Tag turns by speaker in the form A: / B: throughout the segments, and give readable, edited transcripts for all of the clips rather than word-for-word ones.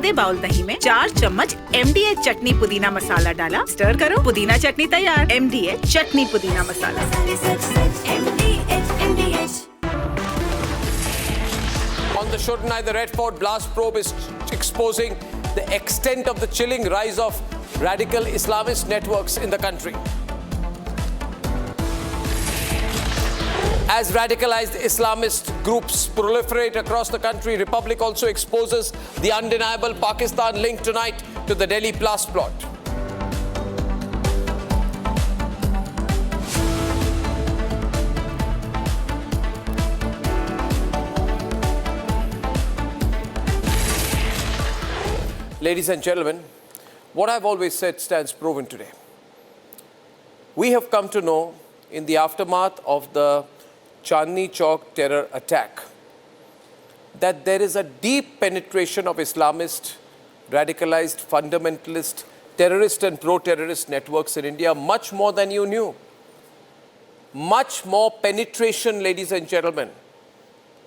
A: आधे बाउल दही में 4 चम्मच MDH चटनी पुदीना मसाला डाला, स्टर करो, पुदीना चटनी तैयार। MDH चटनी पुदीना मसाला।
B: On the show tonight, the Red Fort blast probe is exposing the extent of the chilling rise of radical Islamist networks in the country. As radicalized Islamist groups proliferate across the country, Republic also exposes the undeniable Pakistan link tonight to the Delhi blast plot. Ladies and gentlemen, what I've always said stands proven today. We have come to know, in the aftermath of the Chandni Chowk terror attack, that there is a deep penetration of Islamist, radicalized, fundamentalist, terrorist and pro-terrorist networks in India, much more than you knew. Much more penetration, ladies and gentlemen,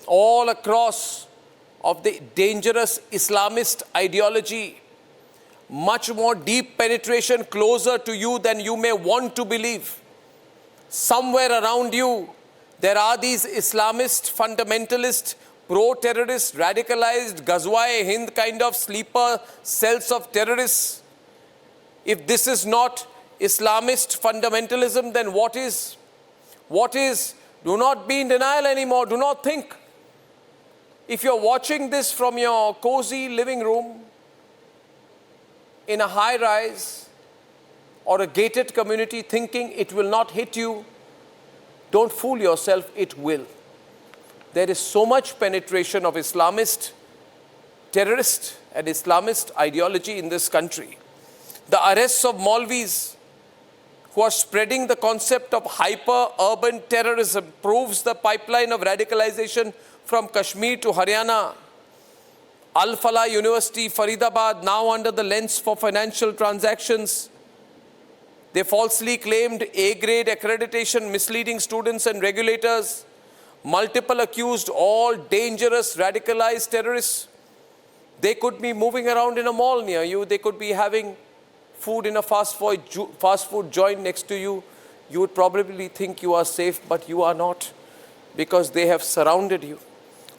B: all across of the dangerous Islamist ideology. Much more deep penetration, closer to you than you may want to believe. Somewhere around you, there are these Islamist, fundamentalist, pro-terrorist, radicalized, Ghazwa-e-Hind kind of sleeper cells of terrorists. If this is not Islamist fundamentalism, then what is? What is? Do not be in denial anymore. Do not think. If you're watching this from your cozy living room, in a high-rise or a gated community, thinking it will not hit you, don't fool yourself, it will. There is so much penetration of Islamist, terrorist and Islamist ideology in this country. The arrests of Maulvis who are spreading the concept of hyper-urban terrorism proves the pipeline of radicalization from Kashmir to Haryana. Falah University, Faridabad, now under the lens for financial transactions. They falsely claimed A-grade accreditation, misleading students and regulators. Multiple accused, all dangerous, radicalized terrorists. They could be moving around in a mall near you. They could be having food in a fast food joint next to you. You would probably think you are safe, but you are not, because they have surrounded you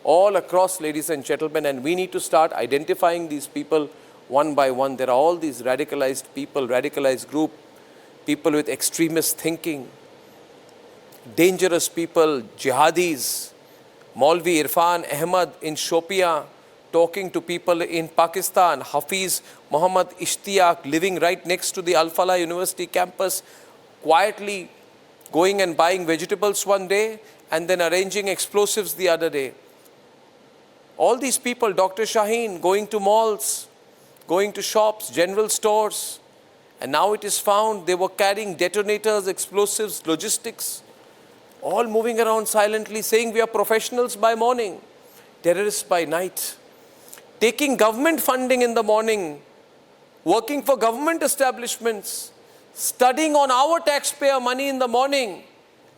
B: all across, ladies and gentlemen, and we need to start identifying these people one by one. There are all these radicalized people, radicalized group, people with extremist thinking, dangerous people, jihadis, Maulvi Irfan Ahmad in Shopia, talking to people in Pakistan, Hafiz Muhammad Ishtiyaq, living right next to the Falah University campus, quietly going and buying vegetables one day and then arranging explosives the other day. All these people, Dr. Shaheen, going to malls, going to shops, general stores, and now it is found they were carrying detonators, explosives, logistics, all moving around silently, saying we are professionals by morning, terrorists by night, taking government funding in the morning, working for government establishments, studying on our taxpayer money in the morning,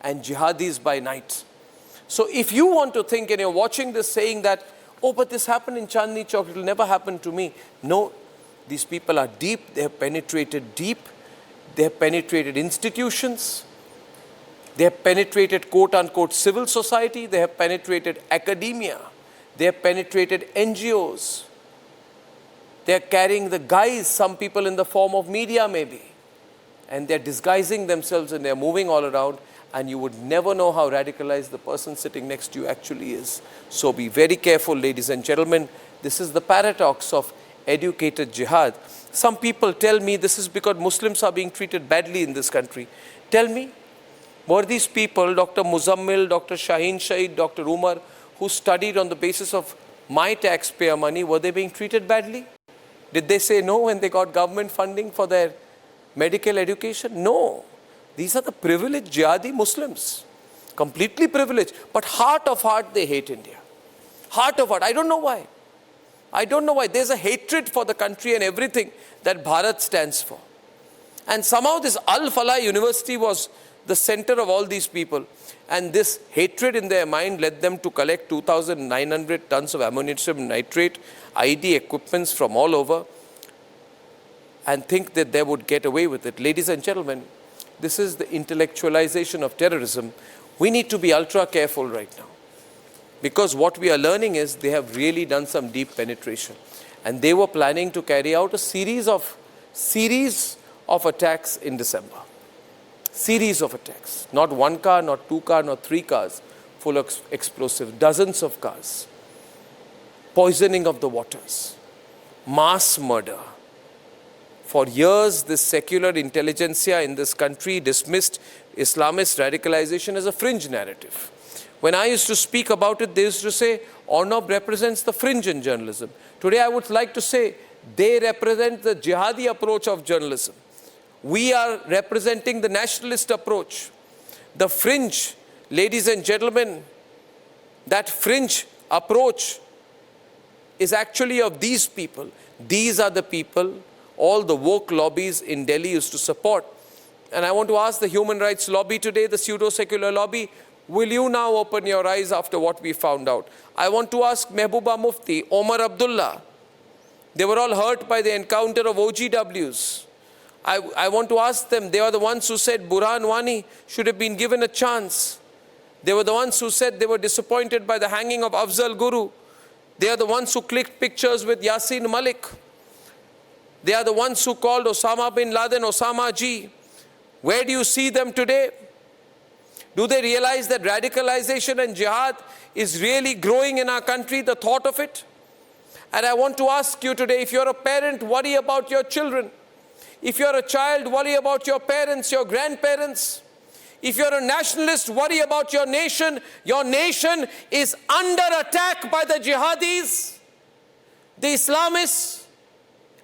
B: and jihadis by night. So if you want to think and you're watching this saying that, oh, but this happened in Chandni Chowk, it will never happen to me. No, these people are deep, they have penetrated deep, they have penetrated institutions, they have penetrated quote-unquote civil society, they have penetrated academia, they have penetrated NGOs, they are carrying the guise, some people in the form of media maybe, and they're disguising themselves and they're moving all around, and you would never know how radicalized the person sitting next to you actually is. So be very careful, ladies and gentlemen. This is the paradox of educated jihad. Some people tell me this is because Muslims are being treated badly in this country. Tell me, were these people, Dr. Muzammil, Dr. Shaheen Shahid, Dr. Umar, who studied on the basis of my taxpayer money, were they being treated badly? Did they say no when they got government funding for their medical education? No. These are the privileged jihadi Muslims, completely privileged. But heart of heart, they hate India. Heart of heart. I don't know why. I don't know why. There's a hatred for the country and everything that Bharat stands for. And somehow this Falah University was the center of all these people. And this hatred in their mind led them to collect 2,900 tons of ammonium nitrate, ID equipments from all over, and think that they would get away with it. Ladies and gentlemen, this is the intellectualization of terrorism. We need to be ultra careful right now, because what we are learning is they have really done some deep penetration. And they were planning to carry out a series of attacks in December. Series of attacks. Not one car, not two cars, not three cars full of explosives. Dozens of cars. Poisoning of the waters. Mass murder. For years, this secular intelligentsia in this country dismissed Islamist radicalization as a fringe narrative. When I used to speak about it, they used to say, Arnab represents the fringe in journalism. Today, I would like to say, they represent the jihadi approach of journalism. We are representing the nationalist approach. The fringe, ladies and gentlemen, that fringe approach is actually of these people. These are the people all the woke lobbies in Delhi used to support. And I want to ask the human rights lobby today, the pseudo-secular lobby, will you now open your eyes after what we found out? I want to ask Mehbooba Mufti, Omar Abdullah. They were all hurt by the encounter of OGWs. I want to ask them, they are the ones who said Burhan Wani should have been given a chance. They were the ones who said they were disappointed by the hanging of Afzal Guru. They are the ones who clicked pictures with Yasin Malik. They are the ones who called Osama bin Laden Osama Ji. Where do you see them today? Do they realize that radicalization and jihad is really growing in our country, the thought of it? And I want to ask you today, if you're a parent, worry about your children. If you're a child, worry about your parents, your grandparents. If you're a nationalist, worry about your nation. Your nation is under attack by the jihadis, the Islamists,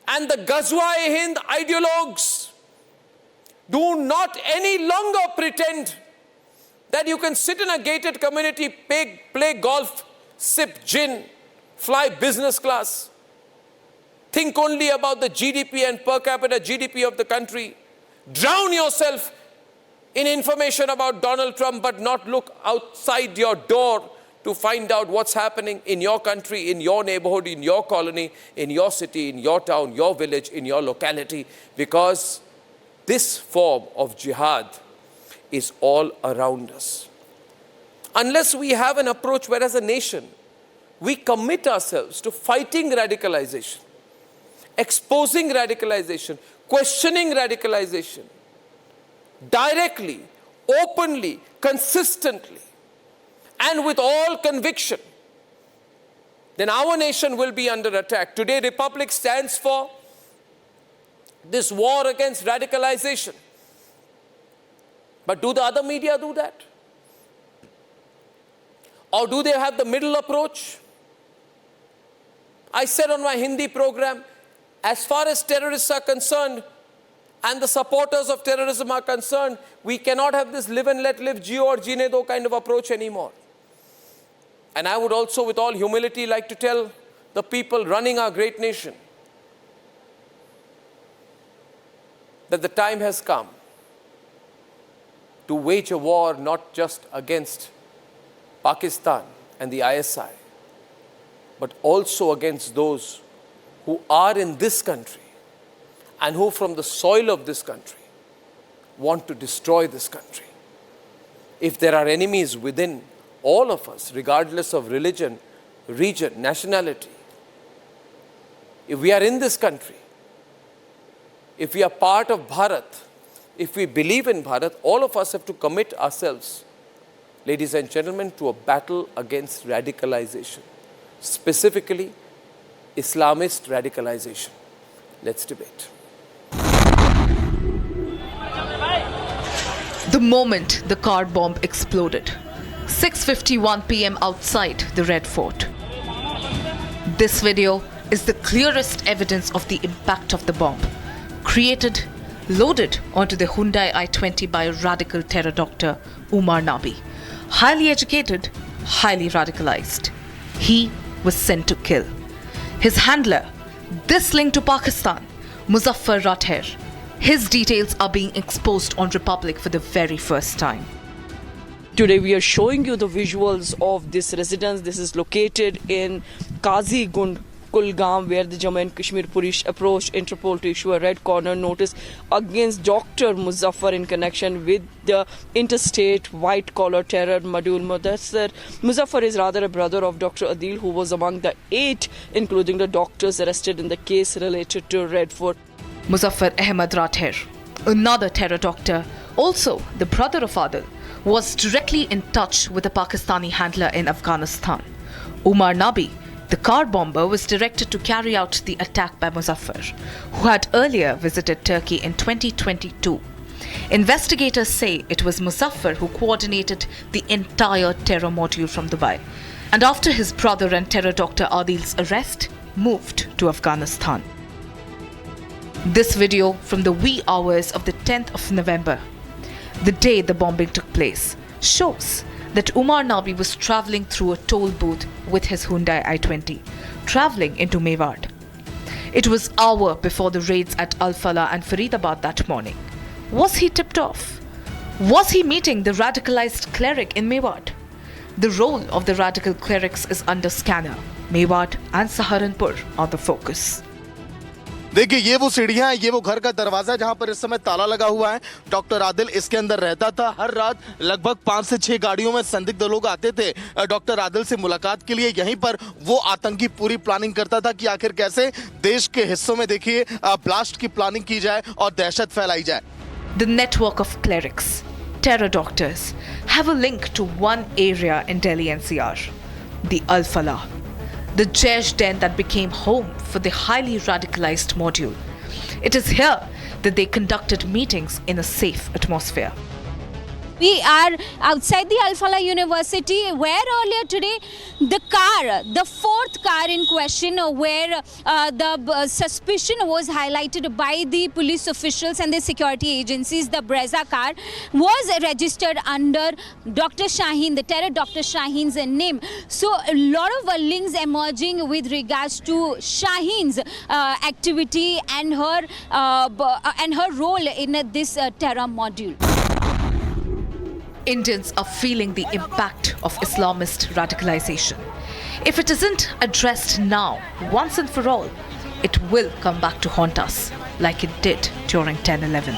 B: and the Ghazwa-e-Hind ideologues. Do not any longer pretend that you can sit in a gated community, play golf, sip gin, fly business class, think only about the GDP and per capita GDP of the country, drown yourself in information about Donald Trump, but not look outside your door to find out what's happening in your country, in your neighborhood, in your colony, in your city, in your town, your village, in your locality, because this form of jihad is all around us. Unless we have an approach where as a nation, we commit ourselves to fighting radicalization, exposing radicalization, questioning radicalization, directly, openly, consistently, and with all conviction, then our nation will be under attack. Today, Republic stands for this war against radicalization. But do the other media do that? Or do they have the middle approach? I said on my Hindi program, as far as terrorists are concerned and the supporters of terrorism are concerned, we cannot have this live and let live, jio or jeene do kind of approach anymore. And I would also, with all humility, like to tell the people running our great nation that the time has come to wage a war not just against Pakistan and the ISI, but also against those who are in this country and who from the soil of this country want to destroy this country. If there are enemies within all of us, regardless of religion, region, nationality, if we are in this country, if we are part of Bharat, if we believe in Bharat, all of us have to commit ourselves, ladies and gentlemen, to a battle against radicalization, specifically Islamist radicalization. Let's debate.
C: The moment the car bomb exploded, 6:51 p.m. outside the Red Fort. This video is the clearest evidence of the impact of the bomb, created, loaded onto the Hyundai i20 by radical terror doctor Umar Nabi. Highly educated, highly radicalized. He was sent to kill. His handler, this link to Pakistan, Muzaffar, His details are being exposed on Republic for the very first time.
D: Today we are showing you the visuals of this residence. This is located in Qazi Gund Kulgam, where the Jammu and Kashmir police approached Interpol to issue a red corner notice against Dr. Muzaffar in connection with the interstate white-collar terror module Madrasa. Muzaffar is rather a brother of Dr. Adil, who was among the 8, including the doctors arrested in the case related to Red Fort.
C: Muzaffar Ahmad Rathir, another terror doctor, also the brother of Adil, was directly in touch with a Pakistani handler in Afghanistan. Umar Nabi, the car bomber, was directed to carry out the attack by Muzaffar, who had earlier visited Turkey in 2022. Investigators say it was Muzaffar who coordinated the entire terror module from Dubai, and after his brother and terror doctor Adil's arrest, moved to Afghanistan. This video from the wee hours of the 10th of November, the day the bombing took place, shows that Umar Nabi was travelling through a toll booth with his Hyundai i20, travelling into Mewad. It was an hour before the raids at Al-Falah and Faridabad that morning. Was he tipped off? Was he meeting the radicalized cleric in Mewad? The role of the radical clerics is under scanner. Mewad and Saharanpur are the focus.
E: देखिए ये वो सीढ़ियां हैं, ये वो घर का दरवाजा जहां पर इस समय ताला लगा हुआ है। डॉक्टर आदिल इसके अंदर रहता था। हर रात लगभग 5 से 6 गाड़ियों में संदिग्ध लोग आते थे डॉक्टर आदिल से मुलाकात के लिए। यहीं पर वो आतंकी पूरी प्लानिंग करता था कि आखिर कैसे देश के हिस्सों में देखिए ब्लास्ट की प्लानिंग की जाए और दहशत फैलाई जाए।
C: The network of clerics, terror doctors, have a link to one area in Delhi NCR, the Al-Falah, the Jaish den that became home for the highly radicalized module. It is here that they conducted meetings in a safe atmosphere.
F: We are outside the Falah University, where earlier today the fourth car in question, where the suspicion was highlighted by the police officials and the security agencies, the Madrasa car, was registered under Dr. Shaheen, the terror Dr. Shaheen's name. So a lot of links emerging with regards to Shaheen's activity and her role in this terror module.
C: Indians are feeling the impact of Islamist radicalization. If it isn't addressed now, once and for all, it will come back to haunt us, like it did during 10/11.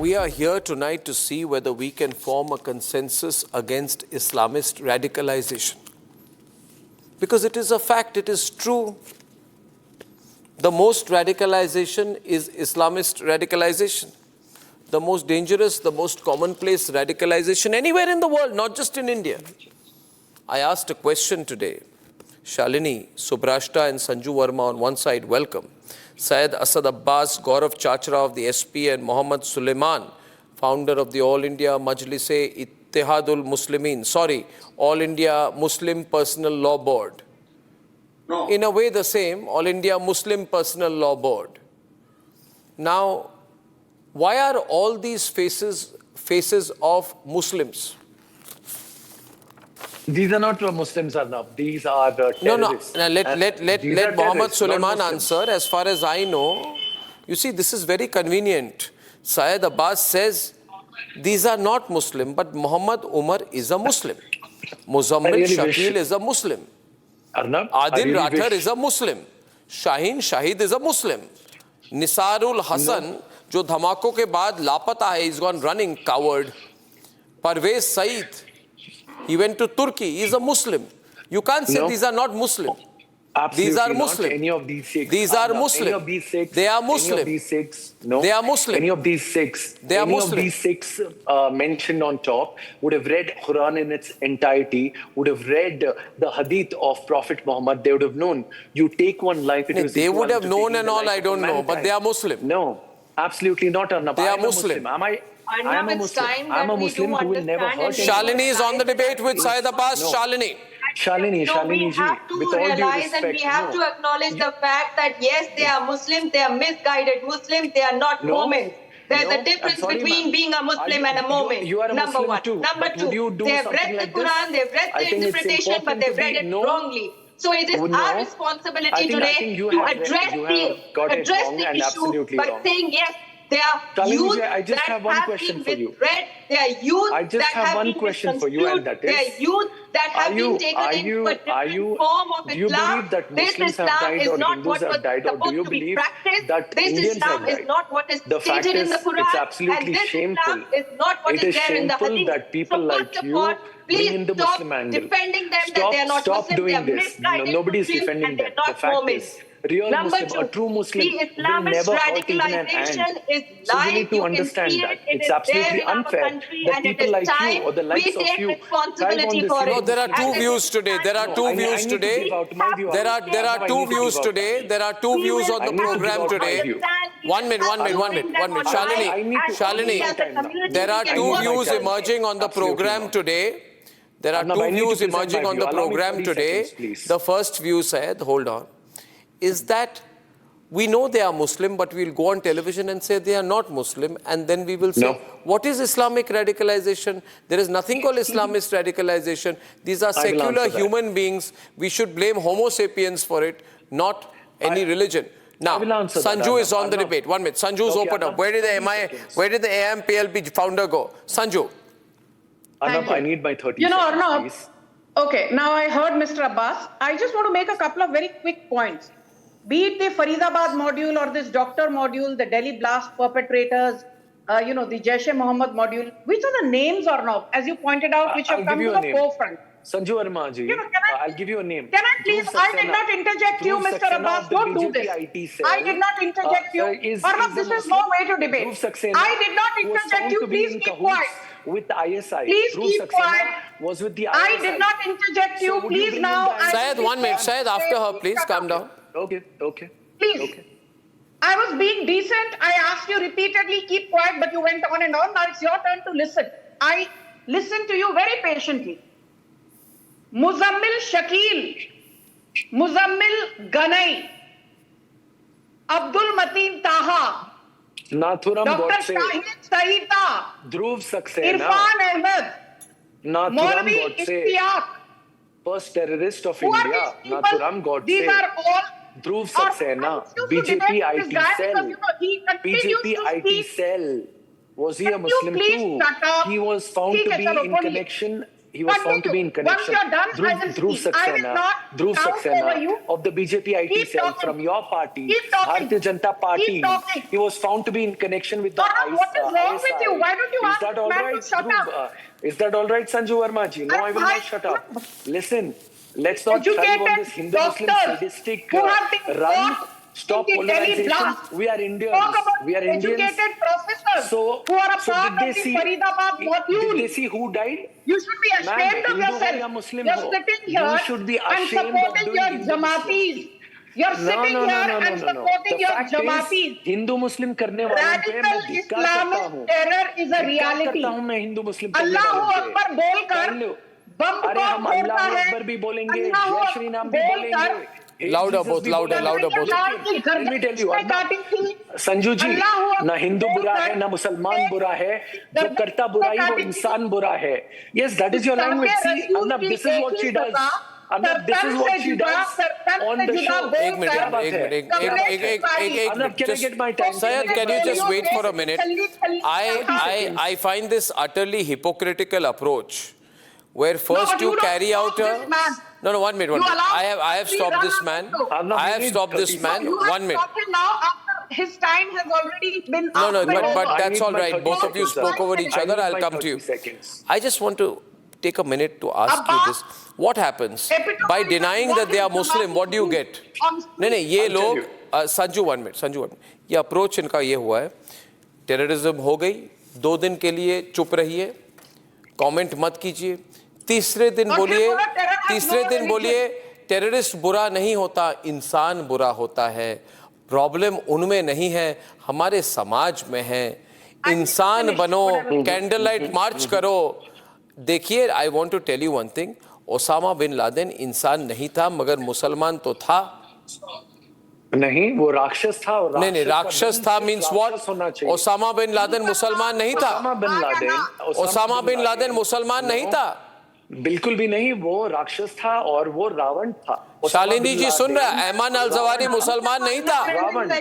B: We are here tonight to see whether we can form a consensus against Islamist radicalization. Because it is a fact, it is true. The most radicalization is Islamist radicalization. The most dangerous, the most commonplace radicalization anywhere in the world, not just in India. I asked a question today. Shalini, Subrashta and Sanju Verma on one side, welcome. Syed Asad Abbas, Gaurav Chachra of the SP and Mohammad Suleiman, founder of the All India Majlis-e-Ittihadul Muslimin, All India Muslim Personal Law Board. No. In a way the same, All India Muslim Personal Law Board. Now, why are all these faces of Muslims?
G: These are not Muslims, Arnab. These are the terrorists.
B: No. Let Mohammad Suleiman answer. As far as I know, you see, this is very convenient. Syed Abbas says these are not Muslim, but Muhammad Umar is a Muslim. Muzammil Shakil is a Muslim.
G: Arnab,
B: Adil Rathar is a Muslim. Shaheen Shahid is a Muslim. Nisarul Hassan, jo dhamako ke baad lapata hai, he's gone running, coward. Parvez Saeed, he went to Turkey. He is a Muslim. You can't say these are not Muslim.
G: Absolutely
B: these are
G: not.
B: Muslim.
G: Any of these 6.
B: These are Muslim.
G: Any of these 6.
B: They are Muslim.
G: Any of these 6. No.
B: They are Muslim.
G: Any of these 6.
B: They are Muslim.
G: Any of these 6 mentioned on top would have read Quran in its entirety, would have read the hadith of Prophet Muhammad. They would have known. You take one life.
B: They would have known and all, I don't know. But they are Muslim.
G: No. Absolutely not, Arnab.
B: They are Muslim.
G: I am a Muslim. I'm a Muslim who will never hurt anyone.
B: Shalini is on the debate with Syed Abbas. No. Shalini.
G: Shalini
H: we have to realize and we have to acknowledge the fact that yes, they are Muslims, they are misguided Muslims, they are not Moments. There's
G: No,
H: a difference
G: I'm sorry,
H: between
G: ma'am.
H: being a Muslim and a Mu'min.
G: You are a
H: Number
G: Muslim
H: one.
G: too,
H: Number
G: but
H: two,
G: would you do
H: they have
G: something
H: read the
G: like this?
H: Quran, they've read
G: I
H: the
G: think it's
H: interpretation, but
G: important
H: they've
G: to
H: read
G: be-
H: it
G: no.
H: wrongly. So it is
G: No.
H: our responsibility
G: I
H: today
G: think you
H: to
G: have
H: address
G: you have got it wrong
H: the
G: and
H: issue
G: absolutely
H: by
G: wrong.
H: saying yes. There are
G: Shalini
H: youth
G: ji, I just
H: that
G: have one
H: have
G: question
H: been
G: for you.
H: misread. There are youth
G: I just
H: that
G: have one
H: been
G: question for you, and that
H: misconstrued. There
G: is,
H: are youth that have been taken
G: are
H: into
G: you-
H: a different form of
G: do you
H: Islam.
G: believe that
H: This
G: Muslims have
H: Islam
G: died
H: is
G: or
H: not
G: Hindus
H: what
G: have
H: was
G: died, or do
H: supposed
G: you
H: to be
G: believe
H: practiced.
G: that
H: This
G: Indians
H: Islam
G: have
H: is
G: died?
H: not what is
G: The fact
H: stated in the
G: is,
H: Quran.
G: it's absolutely
H: and this
G: shameful.
H: Islam is not what
G: It
H: is
G: is
H: there in the
G: shameful
H: Hadith.
G: that people
H: so
G: like
H: first of
G: you
H: all,
G: bring
H: please
G: in the
H: stop
G: Muslim angle.
H: defending them that they are not
G: Stop
H: Muslim.
G: doing
H: they are
G: this.
H: misguided
G: Nobody is
H: Muslims
G: defending
H: and
G: them.
H: they're
G: The
H: not
G: fact
H: Muslims.
G: is, real
H: Number
G: Muslim,
H: two,
G: a true Muslim,
H: the
G: will
H: Islamist
G: never hurt even an
H: radicalization
G: ant.
H: is
G: So
H: live.
G: you need to
H: You can
G: understand
H: see
G: that.
H: it. It
G: It's
H: is there
G: absolutely
H: in our
G: unfair
H: country,
G: that
H: and it
G: people
H: is
G: like you
H: time
G: or the likes
H: we
G: of
H: take
G: you
H: responsibility for
B: No,
H: it.
B: there are two
H: And it
B: views
H: is
B: today. There are
H: time
B: two
G: I
B: views
G: need to
B: today.
G: give out my view.
B: There are
G: I
B: two
G: need to
B: views
G: give out
B: today.
G: my
B: There are two
H: We
B: views
H: will
B: on the
G: I need to
B: program
G: give out my
B: today.
G: view.
B: One minute. Shalini, Shalini, there are two views emerging on the program today. There are
G: Arnab,
B: two
G: I need to
B: views
G: present my
B: emerging on
G: view.
B: the
G: Allow me
B: program
G: 30
B: today.
G: seconds, please.
B: The first view said, hold on, is that we know they are Muslim, but we'll go on television and say they are not Muslim, and then we will say,
G: No.
B: what is Islamic radicalization? There is nothing called Islamist radicalization. These are
G: I will
B: secular
G: answer that.
B: human beings. We should blame Homo sapiens for it, not any religion. Now,
G: will answer that,
B: Sanju is
G: Arnab.
B: on the
G: Arnab.
B: debate. 1 minute. Sanju's
G: Okay,
B: opened up.
G: Arnab,
B: Where did
G: 30
B: the
G: seconds.
B: where did the AMPLP founder go? Sanju.
G: Arnab, I need my 30
I: You know,
G: seconds,
I: Arnab,
G: please.
I: okay, now I heard Mr. Abbas. I just want to make a couple of very quick points. Be it the Faridabad module or this doctor module, the Delhi blast perpetrators, the Jaish-e-Mohammed module, which are the names, Arnab, as you pointed out, which
G: I'll
I: have come
G: give
I: to
G: you a
I: the
G: name.
I: forefront?
G: Sanju Verma ji,
I: Can I,
G: I'll give you a name.
I: Can I please?
G: Dhruv
I: I did
G: Saxena.
I: not interject you,
G: Dhruv
I: Mr.
G: Saxena
I: Abbas.
G: of the
I: Don't do
G: BJP
I: this.
G: IT cell.
I: I did not interject you. Arnab, this is no way to debate.
G: Dhruv Saxena
I: I did not
G: was
I: interject
G: found
I: you.
G: to be
I: Please
G: in
I: keep
G: cahoots
I: quiet.
G: with the ISI.
I: Please
G: Dhruv
I: keep
G: Saxena
I: quiet.
G: was with the ISI.
I: I did not interject you.
G: So would you
I: Please
G: bring
I: now.
G: in the-
B: Syed, 1 minute. Syed, after her, please calm down.
G: Okay.
I: Please.
G: Okay.
I: I was being decent. I asked you repeatedly, keep quiet, but you went on and on. Now it's your turn to listen. I listened to you very patiently. Muzammil Shakil, Muzammil Ganai, Abdul Mateen Taha,
G: Nathuram
I: Dr.
G: Godse,
I: Shahid Sahita,
G: Dhruv Saxena,
I: Irfan Ahmed,
G: Nathuram
I: Maulvi
G: Godse,
I: Ishtiaq.
G: first terrorist of
I: Who are
G: India,
I: these people?
G: Nathuram Godse.
I: These are all
G: Dhruv
I: Or-
G: Saxena,
I: I refuse to
G: BJP
I: debate this
G: IT
I: guy
G: cell.
I: because, he continues
G: BJP
I: to
G: IT
I: speak.
G: cell. Was he a
I: Can you
G: Muslim
I: please
G: too?
I: shut up?
G: He was found
I: ठीक
G: to
I: है,
G: be
I: चलो,
G: in
I: बोलिए.
G: connection. He was found to be in
I: Continue. Once
G: connection.
I: you're done, I will
G: Dhruv
I: speak. I will
G: Saxena,
I: not
G: Dhruv
I: shout over
G: Saxena
I: you.
G: of the BJP IT
I: Keep
G: cell
I: talking.
G: from your party,
I: Keep talking.
G: Bharatiya Janata Party.
I: Keep talking.
G: He was found to be in connection with the
I: Arnab, what is wrong with
G: ISI.
I: you? Why don't you
G: Is
I: ask
G: that
I: this
G: all
I: man
G: right,
I: to shut
G: Dhruv?
I: up?
G: Is that all right, Sanju Verma ji? No, I will not shut up. Listen, let's not thrive on
I: Educated
G: this Hindu-Muslim
I: doctors
G: sadistic
I: who have been
G: run.
I: caught
G: Stop
I: in the Delhi
G: polarization.
I: blast.
G: We are Indians.
I: Talk about
G: We are Indians.
I: educated professors
G: So,
I: who are a
G: so
I: part
G: did they
I: of the
G: see?
I: Faridabad module.
G: Did they see who died?
I: You should be
G: Ma'am,
I: ashamed of
G: Hindu ho
I: yourself.
G: ya Muslim
I: You're
G: ho,
I: sitting
G: you
I: here
G: should be
I: and
G: ashamed of
I: supporting
G: doing
I: your
G: Hindu-Muslim.
I: Jamatis. You're sitting here and supporting
G: The
I: your
G: fact is,
I: Jamatis.
G: Hindu-Muslim करने वालों पे मैं
I: Radical
G: धिक्कार करता
I: Islamist
G: हूँ.
I: terror is a
G: धिक्कार
I: reality.
G: करता हूँ मैं हिंदू-मुस्लिम करने
I: अल्लाह
G: वालों पे.
I: अकबर बोलकर
G: कर लो.
I: बम
G: अरे हम
I: फोड़ता
G: अल्लाह
I: है.
G: अकबर भी बोलेंगे,
I: अल्लाह
G: जय श्री राम भी
I: बोलकर
G: बोलेंगे.
B: Louder
G: Jesus
B: both,
G: भी
B: louder,
G: बोलेंगे.
B: louder both.
G: Let me tell you, Sanju जी, ना हिंदू बुरा है, ना मुसलमान बुरा है, जो करता बुराई वो इंसान बुरा है. Yes, that is your language. See, Arnab, this is what she does. Arnab, this is what she does on the show.
B: एक minute,
G: Just, get my time?
B: Syed, can you just wait for a minute? I find this utterly hypocritical approach, where first you carry out a... No, 1 minute. I have stopped this man. I have stopped this man. 1 minute.
I: Now after his time has already been
B: No, but
G: I
B: that's
G: need
B: all
G: my
B: right.
G: 30
B: Both of you
G: seconds,
B: spoke
G: sir.
B: over each
G: I
B: other.
G: need
B: I'll
G: my
B: come to
G: 30
B: you.
G: seconds.
B: I just want to take a minute to ask you this. What happens? By denying that they are Muslim, what do you get? नहीं, ये लोग... Sanju 1 minute. ये approach इनका ये हुआ है. Terrorism हो गई. 2 दिन के लिए चुप रहिए. Comment मत कीजिए. तीसरे दिन बोलिए टेररिस्ट बुरा नहीं होता, इंसान बुरा होता है. प्रॉब्लम उनमें नहीं है, हमारे समाज में है. इंसान बनो, कैंडल लाइट मार्च करो. देखिए, I want to tell you one thing. Osama bin Laden इंसान नहीं था, मगर मुसलमान तो था.
G: नहीं, वो राक्षस था। और
B: नहीं, राक्षस था मीन्स व्हाट?
G: होना चाहिए।
B: ओसामा बिन लादेन मुसलमान नहीं था। ओसामा बिन लादेन मुसलमान नहीं था,
G: बिल्कुल भी नहीं। वो राक्षस था और वो रावण था।
B: शालिनी जी सुन रहा है, ऐमान अल जवारी मुसलमान नहीं था।
G: रावण था,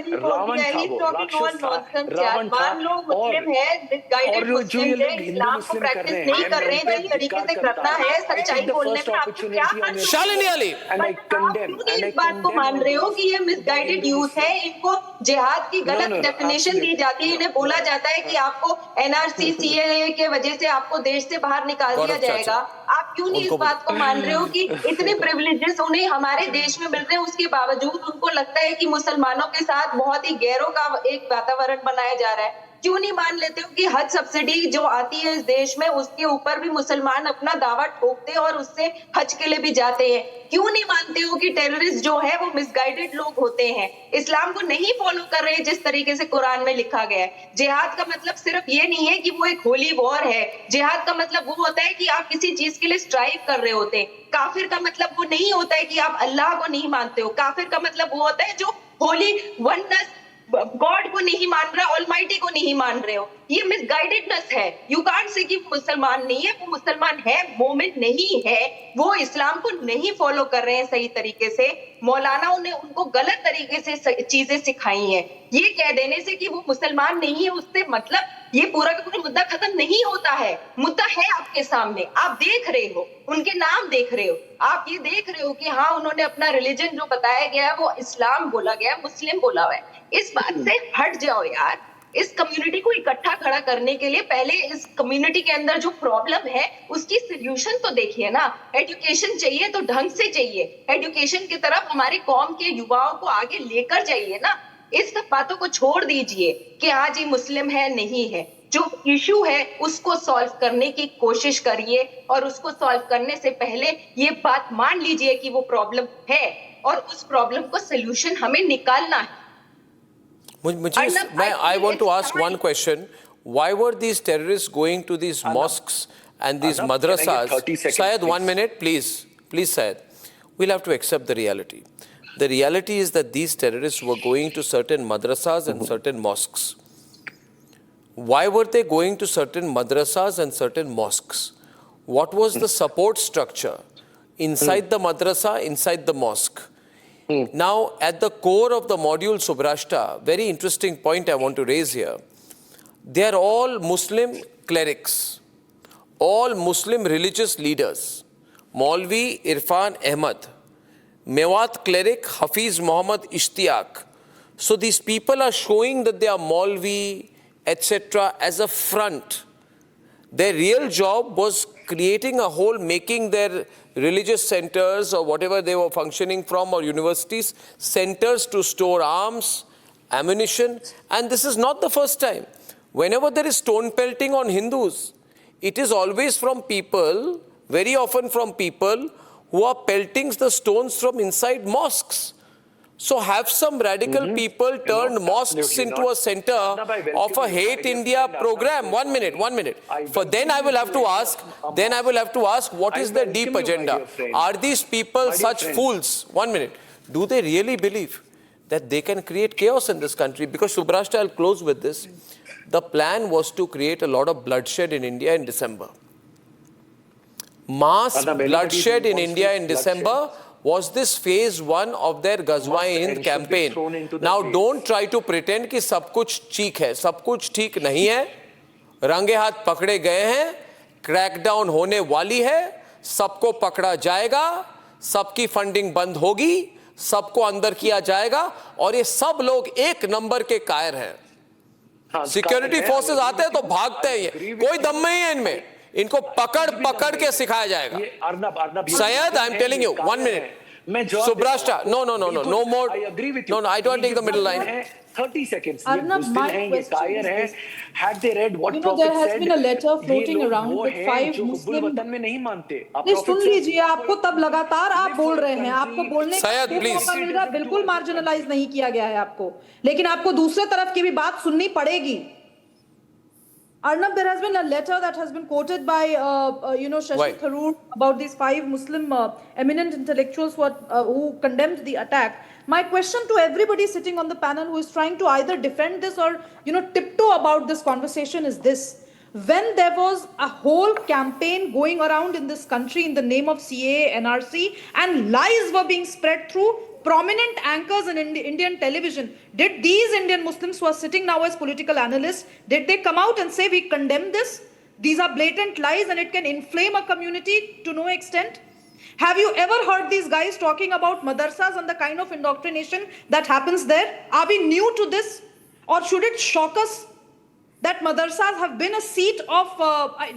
G: वो राक्षस था, रावण था। और जो ये लोग हिंदू मुस्लिम कर रहे हैं,
H: कर रहे हैं, जिस तरीके से करना है सच्चाई बोलने में, आपको क्या
B: शालिनी अली,
H: इस बात को मान रहे हो कि ये मिसगाइडेड यूथ है? इनको जिहाद की गलत डेफिनेशन दी जाती है, इन्हें बोला जाता है कि आपको एनआरसी सीएए के वजह से आपको देश से बाहर निकाल दिया जाएगा। आप क्यों नहीं इस बात को मान रहे हो कि इतने प्रिविलेजेस उन्हें हमारे देश में मिल रहे हैं, उसके बावजूद उनको लगता है कि मुसलमानों के साथ बहुत ही गैरों का एक वातावरण बनाया जा रहा है? क्यों नहीं मान लेते हो कि हज सब्सिडी जो आती है इस देश में, उसके ऊपर भी मुसलमान अपना दावा ठोकते हैं और उससे हज के लिए भी जाते हैं? क्यों नहीं मानते हो कि टेररिस्ट जो है वो मिसगाइडेड लोग होते हैं, इस्लाम को नहीं फॉलो कर रहे हैं जिस तरीके से कुरान में लिखा गया है? जिहाद का मतलब सिर्फ ये नहीं है कि वो एक होली वॉर है। जिहाद का मतलब वो होता है कि आप किसी चीज के लिए स्ट्राइव कर रहे होते हैं। काफिर का मतलब वो नहीं होता है कि आप अल्लाह को नहीं मानते हो। काफिर का मतलब वो होता है जो होली वननेस गॉड को नहीं मान रहा, ऑलमाइटी को नहीं मान रहे हो। ये मिसगाइडेडनेस है। यू कांट से कि मुसलमान नहीं है, वो मुसलमान है, मोमिन नहीं है, वो इस्लाम को नहीं फॉलो कर रहे हैं सही तरीके से। मौलानाओं ने उनको गलत तरीके से चीजें सिखाई हैं। ये कह देने से कि वो मुसलमान नहीं है, उससे मतलब ये पूरा का पूरा मुद्दा खत्म नहीं होता है। मुद्दा है आपके सामने, आप देख रहे हो, उनके नाम देख रहे हो, आप ये देख रहे हो कि हाँ उन्होंने अपना रिलीजन जो बताया गया है वो इस्लाम बोला गया है, मुस्लिम बोला हुआ है। इस बात से हट जाओ यार। इस कम्युनिटी को इकट्ठा खड़ा करने के लिए पहले इस कम्युनिटी के अंदर जो प्रॉब्लम है उसकी सोल्यूशन तो देखिए ना। एजुकेशन चाहिए तो ढंग से चाहिए, एजुकेशन की तरफ हमारी कौम के युवाओं को आगे लेकर जाइए ना। इस सब बातों को छोड़ दीजिए कि हाँ जी मुस्लिम है नहीं है। जो इशू है उसको सॉल्व करने की कोशिश करिए और उसको सॉल्व करने से पहले ये बात मान लीजिए कि वो प्रॉब्लम है और उस प्रॉब्लम को सोल्यूशन हमें निकालना है।
B: I want to ask one question. Why were these terrorists going to these mosques and these madrasas? Syed, 1 minute, please. Please, Syed. We'll have to accept the reality. The reality is that these terrorists were going to certain madrasas and certain mosques. Why were they going to certain madrasas and certain mosques? What was the support structure inside the madrasa, inside the mosque? Now, at the core of the module Subrashta, very interesting point I want to raise here. They are all Muslim clerics, all Muslim religious leaders. Maulvi Irfan Ahmad, Mewat cleric Hafiz Muhammad Ishtiyaq. So these people are showing that they are Maulvi, etc. as a front. Their real job was creating a whole, making their religious centers or whatever they were functioning from, or universities, centers to store arms, ammunition. And this is not the first time. Whenever there is stone pelting on Hindus, it is always from people, very often from people who are pelting the stones from inside mosques. So have some radical people turned mosques into a center of a hate India program. 1 minute, 1 minute. For then I will have to ask, what is their deep agenda? Are these people such fools? 1 minute. Do they really believe that they can create chaos in this country? Because Subrashta, I'll close with this. The plan was to create a lot of bloodshed in India in December. Mass bloodshed in India in December was this phase 1 of their Ghazwa-e-Hind campaign. Now don't try to pretend कि सब कुछ ठीक है, सब कुछ ठीक नहीं है, रंगे हाथ पकड़े गए हैं, क्रैकडाउन होने वाली है, सबको पकड़ा जाएगा, सबकी फंडिंग बंद होगी, सबको अंदर किया जाएगा और ये सब लोग एक नंबर के कायर हैं। सिक्योरिटी फोर्सेस आते हैं तो भागते हैं, ये कोई दम नहीं है इनमें, इनको पकड़ पकड़ के सिखाया जाएगा। Syed, I am telling you, 1 minute. Subrashta, no more. No, I don't take the middle line.
G: 30 seconds.
J: Arnab, my question is,
G: had they read what
J: Prophet
G: said,
J: there has been a letter floating around with 5 Muslim.
G: वतन में नहीं मानते।
J: नहीं सुन लीजिए, आपको तब लगातार आप बोल रहे हैं, आपको बोलने का मौका मिल रहा है, बिल्कुल मार्जिनलाइज नहीं किया गया है आपको, लेकिन आपको दूसरे तरफ की भी बात सुननी पड़ेगी। Arnab, there has been a letter that has been quoted by, Shashi
B: Why?
J: Tharoor about these 5 Muslim eminent intellectuals who condemned the attack. My question to everybody sitting on the panel who is trying to either defend this or, tiptoe about this conversation is this. When there was a whole campaign going around in this country in the name of CAA, NRC, and lies were being spread through prominent anchors in Indian television, did these Indian Muslims who are sitting now as political analysts, did they come out and say we condemn this? These are blatant lies and it can inflame a community to no extent. Have you ever heard these guys talking about madrasas and the kind of indoctrination that happens there? Are we new to this? Or should it shock us that madrasas have been a seat of,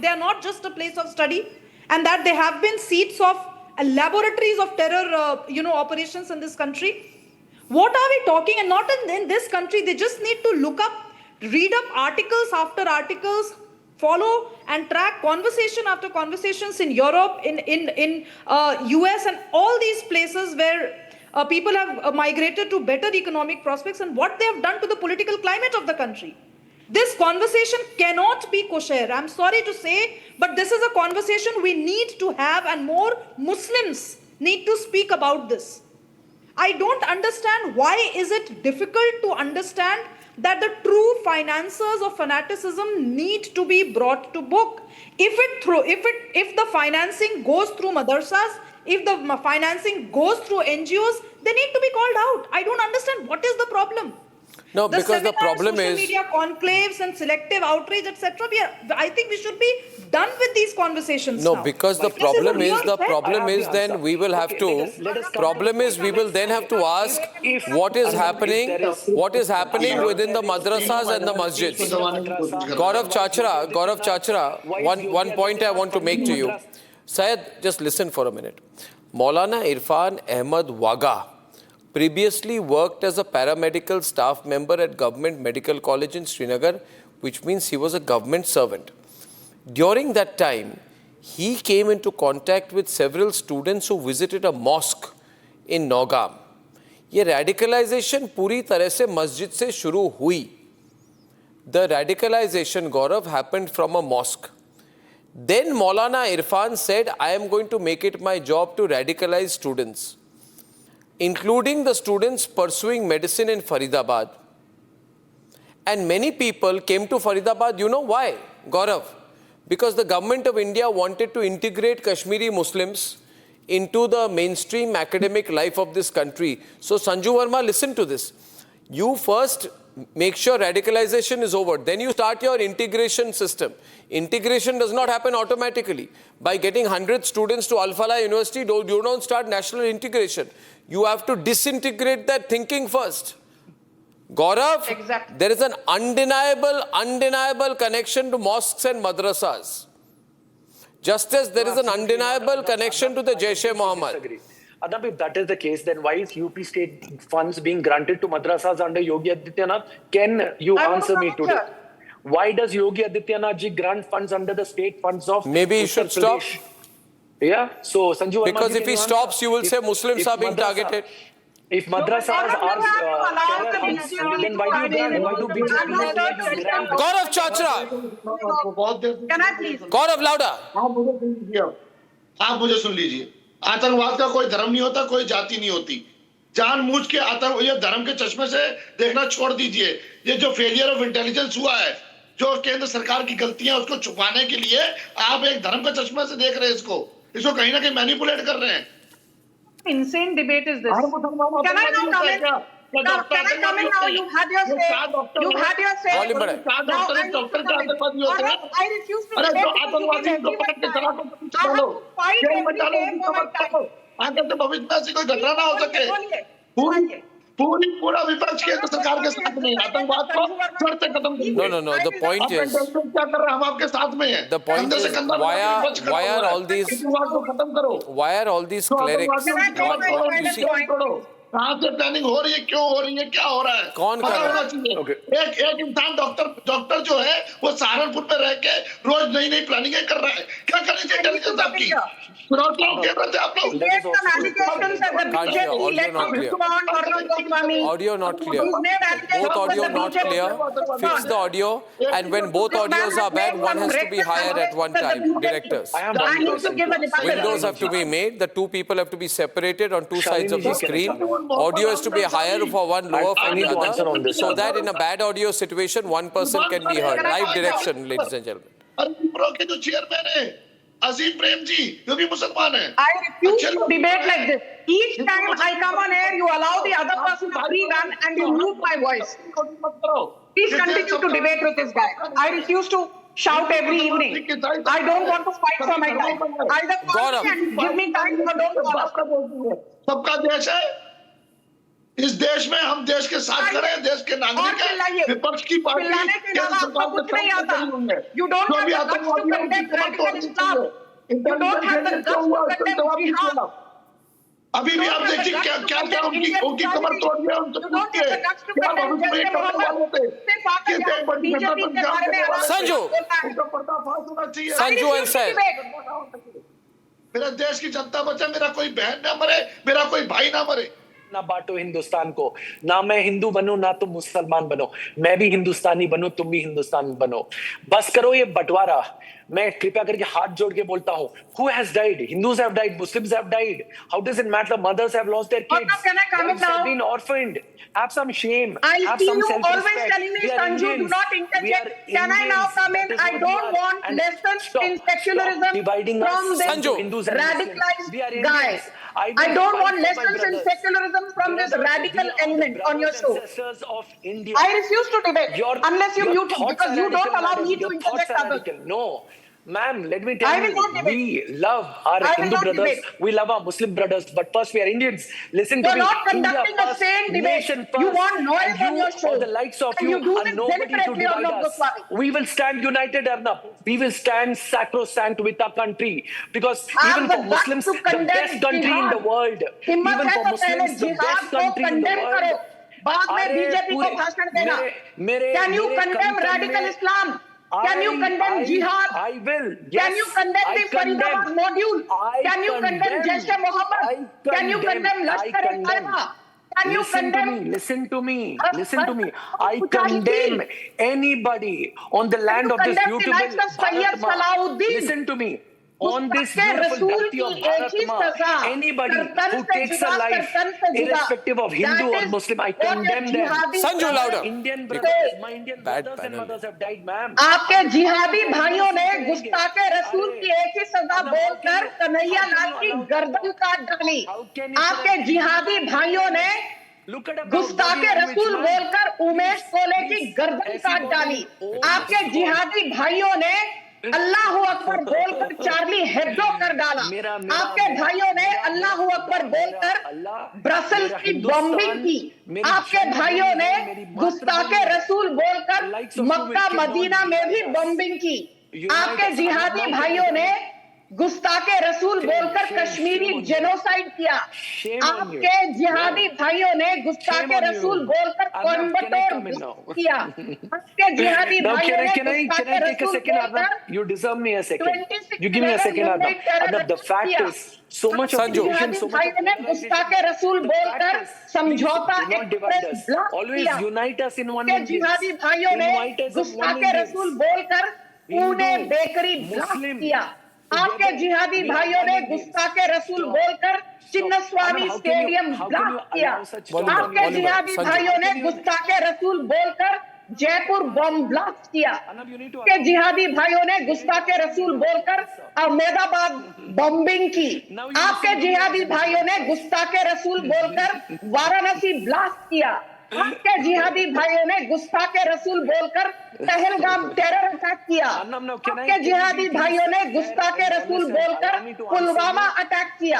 J: they are not just a place of study, and that they have been seats of laboratories of terror, operations in this country? What are we talking? And not in this country. They just need to look up, read up articles after articles, follow and track conversation after conversations in Europe, in US, and all these places where people have migrated to better economic prospects, and what they have done to the political climate of the country. This conversation cannot be kosher. I'm sorry to say, but this is a conversation we need to have, and more Muslims need to speak about this. I don't understand why is it difficult to understand that the true financiers of fanaticism need to be brought to book. If the financing goes through madrasas, if the financing goes through NGOs, they need to be called out. I don't understand what is the problem.
B: No, because the problem
J: social
B: is
J: media conclaves and selective outrage, etc. I think we should be done with these conversations now.
B: No, because the problem is then we will have to, problem is we will then have to ask what is happening within the madrasas and the masjids. Gaurav Chachra, one point I want to make to you. Syed, just listen for a minute. Maulana Irfan Ahmad Waga previously worked as a paramedical staff member at Government Medical College in Srinagar, which means he was a government servant. During that time, he came into contact with several students who visited a mosque in Nogam. ये radicalization पूरी तरह से मस्जिद से शुरू हुई. The radicalization, Gaurav, happened from a mosque. Then Maulana Irfan said, I am going to make it my job to radicalize students, including the students pursuing medicine in Faridabad. And many people came to Faridabad, you know why, Gaurav? Because the government of India wanted to integrate Kashmiri Muslims into the mainstream academic life of this country. So Sanju Verma, listen to this. You first make sure radicalization is over. Then you start your integration system. Integration does not happen automatically. By getting 100 students to Falah University, you don't start national integration. You have to disintegrate that thinking first. Gaurav,
I: Exactly.
B: There is an undeniable connection to mosques and madrasas. Just as there is an undeniable connection to the Jaish-e-Mohammed.
G: Arnab, if that is the case, then why is UP state funds being granted to madrasas under Yogi Adityanath? Can you answer me today? Why does Yogi Adityanath ji grant funds under the state funds of
B: Maybe he should stop.
G: Yeah, so Sanju Verma,
B: Because if he stops, you will say Muslims are being targeted.
G: If madrasas are terror, then why do BJP grant?
B: Gaurav Chachra!
I: Can I please?
B: Gaurav, louder!
K: आप मुझे सुन लीजिए. आतंकवाद का कोई धर्म नहीं होता, कोई जाति नहीं होती. जानबूझ के आतंक ये धर्म के चश्मे से देखना छोड़ दीजिए. ये जो फेलियर ऑफ इंटेलिजेंस हुआ है, जो केंद्र सरकार की गलतियां उसको छुपाने के लिए आप एक धर्म के चश्मे से देख रहे हैं इसको कहीं ना कहीं मैनिपुलेट कर रहे हैं.
I: Insane debate is this? Can I now comment? Now, can I comment now? You had your say. You had your say. Now, I refuse to debate because you give every time. I have to fight every day for my time.
K: आगे तो भविष्य में ऐसी कोई घटना ना हो सके. पूरा विपक्ष केंद्र सरकार के साथ में आतंकवाद को जड़ से खत्म करेंगे.
B: No. The point is,
K: क्या कर रहे हैं हम आपके साथ में हैं.
B: The point is, why are all these clerics?
K: कहाँ से प्लानिंग हो रही है, क्यों हो रही है, क्या हो रहा है,
B: कौन कर रहा है?
K: एक इंसान डॉक्टर जो है वो सहारनपुर में रह के रोज नई प्लानिंग कर रहा है. क्या करनी चाहिए इंटेलिजेंस आपकी? चुनाव तो कह रहे थे आप लोग।
B: Audio not clear. Both audio not clear. Fix the audio. And when both audios are bad, one has to be hired at one time. Directors. Windows have to be made. The two people have to be separated on two sides of the screen. Audio has to be higher for one, lower for the other. So that in a bad audio situation, one person can be heard. Live direction, ladies and gentlemen.
K: Pro के जो chairman है अजीम प्रेम जी, जो भी मुसलमान है।
I: I refuse to debate like this. Each time I come on air, you allow the other person to pre-run and you mute my voice. Please continue to debate with this guy. I refuse to shout every evening. I don't want to fight for my time. Either call me and give me time or don't call.
K: सबका देश है। इस देश में हम देश के साथ खड़े हैं, देश के नागरिक हैं, विपक्ष की पार्टी केंद्र सरकार के साथ खड़ी हुई है।
I: You don't have the guts to condemn radical Islam. You don't have the guts to condemn jihad.
K: अभी भी आप देखिए क्या क्या क्या उनकी कमर तोड़ दिया, उनके टूट के क्या भविष्य में करने वाले थे। कितने बड़ी
B: Sanju.
K: उनका पर्दाफाश होना चाहिए।
B: Sanju and said.
K: मेरा देश की जनता बचे, मेरा कोई बहन ना मरे, मेरा कोई भाई ना मरे।
G: ना बांटो हिंदुस्तान को, ना मैं हिंदू बनूं ना तुम मुसलमान बनो, मैं भी हिंदुस्तानी बनूं तुम भी हिंदुस्तान बनो। बस करो ये बंटवारा। मैं कृपया करके हाथ जोड़ के बोलता हूं, who has died? Hindus have died, Muslims have died. How does it matter? Mothers have lost their kids. Wives have been orphaned. Have some shame.
I: I
G: have
I: see
G: some
I: you
G: self-respect.
I: always telling me,
G: We are
I: Sanju, do
G: Indians.
I: not
G: We are
I: interject. Can I now
G: Indians.
I: come in?
G: That is
I: I
G: what
I: don't
G: we are.
I: want
G: And
I: lessons
G: stop.
I: in secularism
G: Stop dividing us.
I: from this
B: Sanju.
G: Hindus and Muslims.
I: radicalized
G: We are
I: guy.
G: Indians.
I: I don't
G: fight
I: want
G: for my
I: lessons in
G: brothers.
I: secularism from this
G: Brothers,
I: radical
G: we are the
I: element on your
G: brothers
I: show.
G: and sisters of India.
I: I refuse to debate unless you
G: your
I: mute
G: thoughts
I: because
G: are
I: you don't
G: radical,
I: allow
G: madam.
I: me to
G: Your
I: interject
G: thoughts are
I: others.
G: radical. No. Ma'am, let me
I: I
G: tell
I: will
G: you,
I: not debate.
G: we love our
I: I will
G: Hindu
I: not
G: brothers,
I: debate.
G: we love our Muslim brothers, but first we are Indians. Listen to
I: You're
G: me.
I: not conducting
G: India
I: a
G: first,
I: sane debate.
G: nation first,
I: You want noise
G: and
I: on your show.
G: or the likes of
I: And
G: you
I: you do
G: are
I: this
G: nobody to
I: deliberately,
G: divide
I: Arnab
G: us.
I: Goswami.
G: We will stand united, Arnab. We will stand sacrosanct with our country. Because
I: आप
G: even for
I: the
G: Muslims,
I: guts to
G: the
I: condemn
G: best country in the
I: jihad.
G: world.
I: हिम्मत
G: Even
I: है
G: for
I: तो पहले
G: Muslims, the
I: जिहाद
G: best
I: को
G: country in the
I: condemn करो,
G: world.
I: बाद में
G: अरे
I: बीजेपी को
G: पूरे
I: भाषण देना।
G: मेरे
I: Can you condemn
G: कंटन
I: radical
G: में-
I: Islam? Can you condemn jihad?
G: I will. Yes,
I: Can you condemn the Faridabad module? Can you condemn Jaish Mohammed? Can you condemn Lashkar-e-Taiba? Can you condemn?
G: Listen to me.
I: Arab
G: Listen to me. I
I: Mujahideen?
G: condemn anybody on the land of this
I: condemn the
G: beautiful
I: likes of Sayyid
G: Bharat Maa.
I: Salauddin?
G: Listen to me. On this
I: उसके
G: beautiful
I: रसूल
G: धरती of
I: की
G: Bharat
I: एक ही
G: Maa,
I: सजा,
G: anybody
I: करतन
G: who
I: से
G: takes a
I: जुदा,
G: life,
I: करतन से जुदा.
G: irrespective of Hindu
I: That
G: or
I: is
G: Muslim, I
I: what a
G: condemn them.
I: jihadi
B: Sanju,
I: brother-
B: louder.
G: Indian
B: Because-
G: brothers, my Indian
B: Bad
G: brothers and
B: panel.
G: mothers have died, ma'am.
I: आपके जिहादी भाइयों ने गुस्ताखे रसूल की एक ही सजा बोलकर कन्हैया लाल की गर्दन काट डाली। आपके जिहादी भाइयों ने
G: Look at
I: गुस्ताखे रसूल बोलकर उमेश कोले की गर्दन काट डाली। आपके जिहादी भाइयों ने अल्लाह अकबर बोलकर चार्ली हेब्डो कर डाला। आपके भाइयों ने अल्लाह अकबर बोलकर ब्रसेल्स की बॉम्बिंग की। आपके भाइयों ने गुस्ताखे रसूल बोलकर मक्का मदीना में भी बॉम्बिंग की। आपके जिहादी भाइयों ने गुस्ताखे रसूल बोलकर कश्मीरी जेनोसाइड किया। आपके जिहादी भाइयों ने गुस्ताखे रसूल बोलकर कोयम्बटूर किया। आपके जिहादी भाइयों ने गुस्ताखे रसूल बोलकर
G: You deserve me a second. You give me a second, Arnab. The fact is, so much of
B: Sanju.
G: division, so much
I: भाइयों ने गुस्ताखे रसूल बोलकर समझौता एक्सप्रेस ब्लॉक
G: always
I: किया।
G: unite us in one
I: के
G: Indians.
I: जिहादी भाइयों ने
G: Unite us in one
I: गुस्ताखे
G: Indians.
I: रसूल बोलकर Pune
G: Hindu,
I: bakery block
G: Muslim,
I: किया। आपके जिहादी भाइयों ने गुस्ताखे रसूल बोलकर चिन्नस्वामी स्टेडियम ब्लॉक किया। आपके जिहादी भाइयों ने गुस्ताखे रसूल बोलकर जयपुर बम ब्लास्ट किया। आपके जिहादी भाइयों ने गुस्ताखे रसूल बोलकर अहमदाबाद बॉम्बिंग की। आपके जिहादी भाइयों ने गुस्ताखे रसूल बोलकर वाराणसी ब्लास्ट किया। आपके जिहादी भाइयों ने गुस्ताखे रसूल बोलकर पहलगाम टेरर अटैक किया। आपके जिहादी भाइयों ने गुस्ताखे रसूल बोलकर पुलवामा अटैक किया।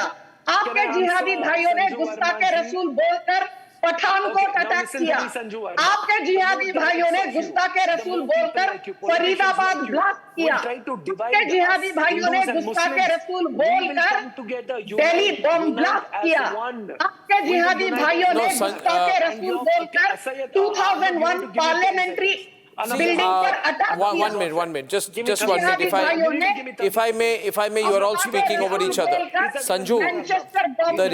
I: आपके जिहादी भाइयों ने गुस्ताखे रसूल बोलकर पठानकोट अटैक किया। आपके जिहादी भाइयों ने गुस्ताखे रसूल बोलकर फरीदाबाद ब्लास्ट किया। आपके जिहादी भाइयों ने गुस्ताखे रसूल बोलकर दिल्ली बम ब्लास्ट किया। आपके जिहादी भाइयों ने गुस्ताखे रसूल बोलकर 2001 parliamentary
B: One minute. Just 1 minute. If I may, you are all speaking over each other. Sanju, the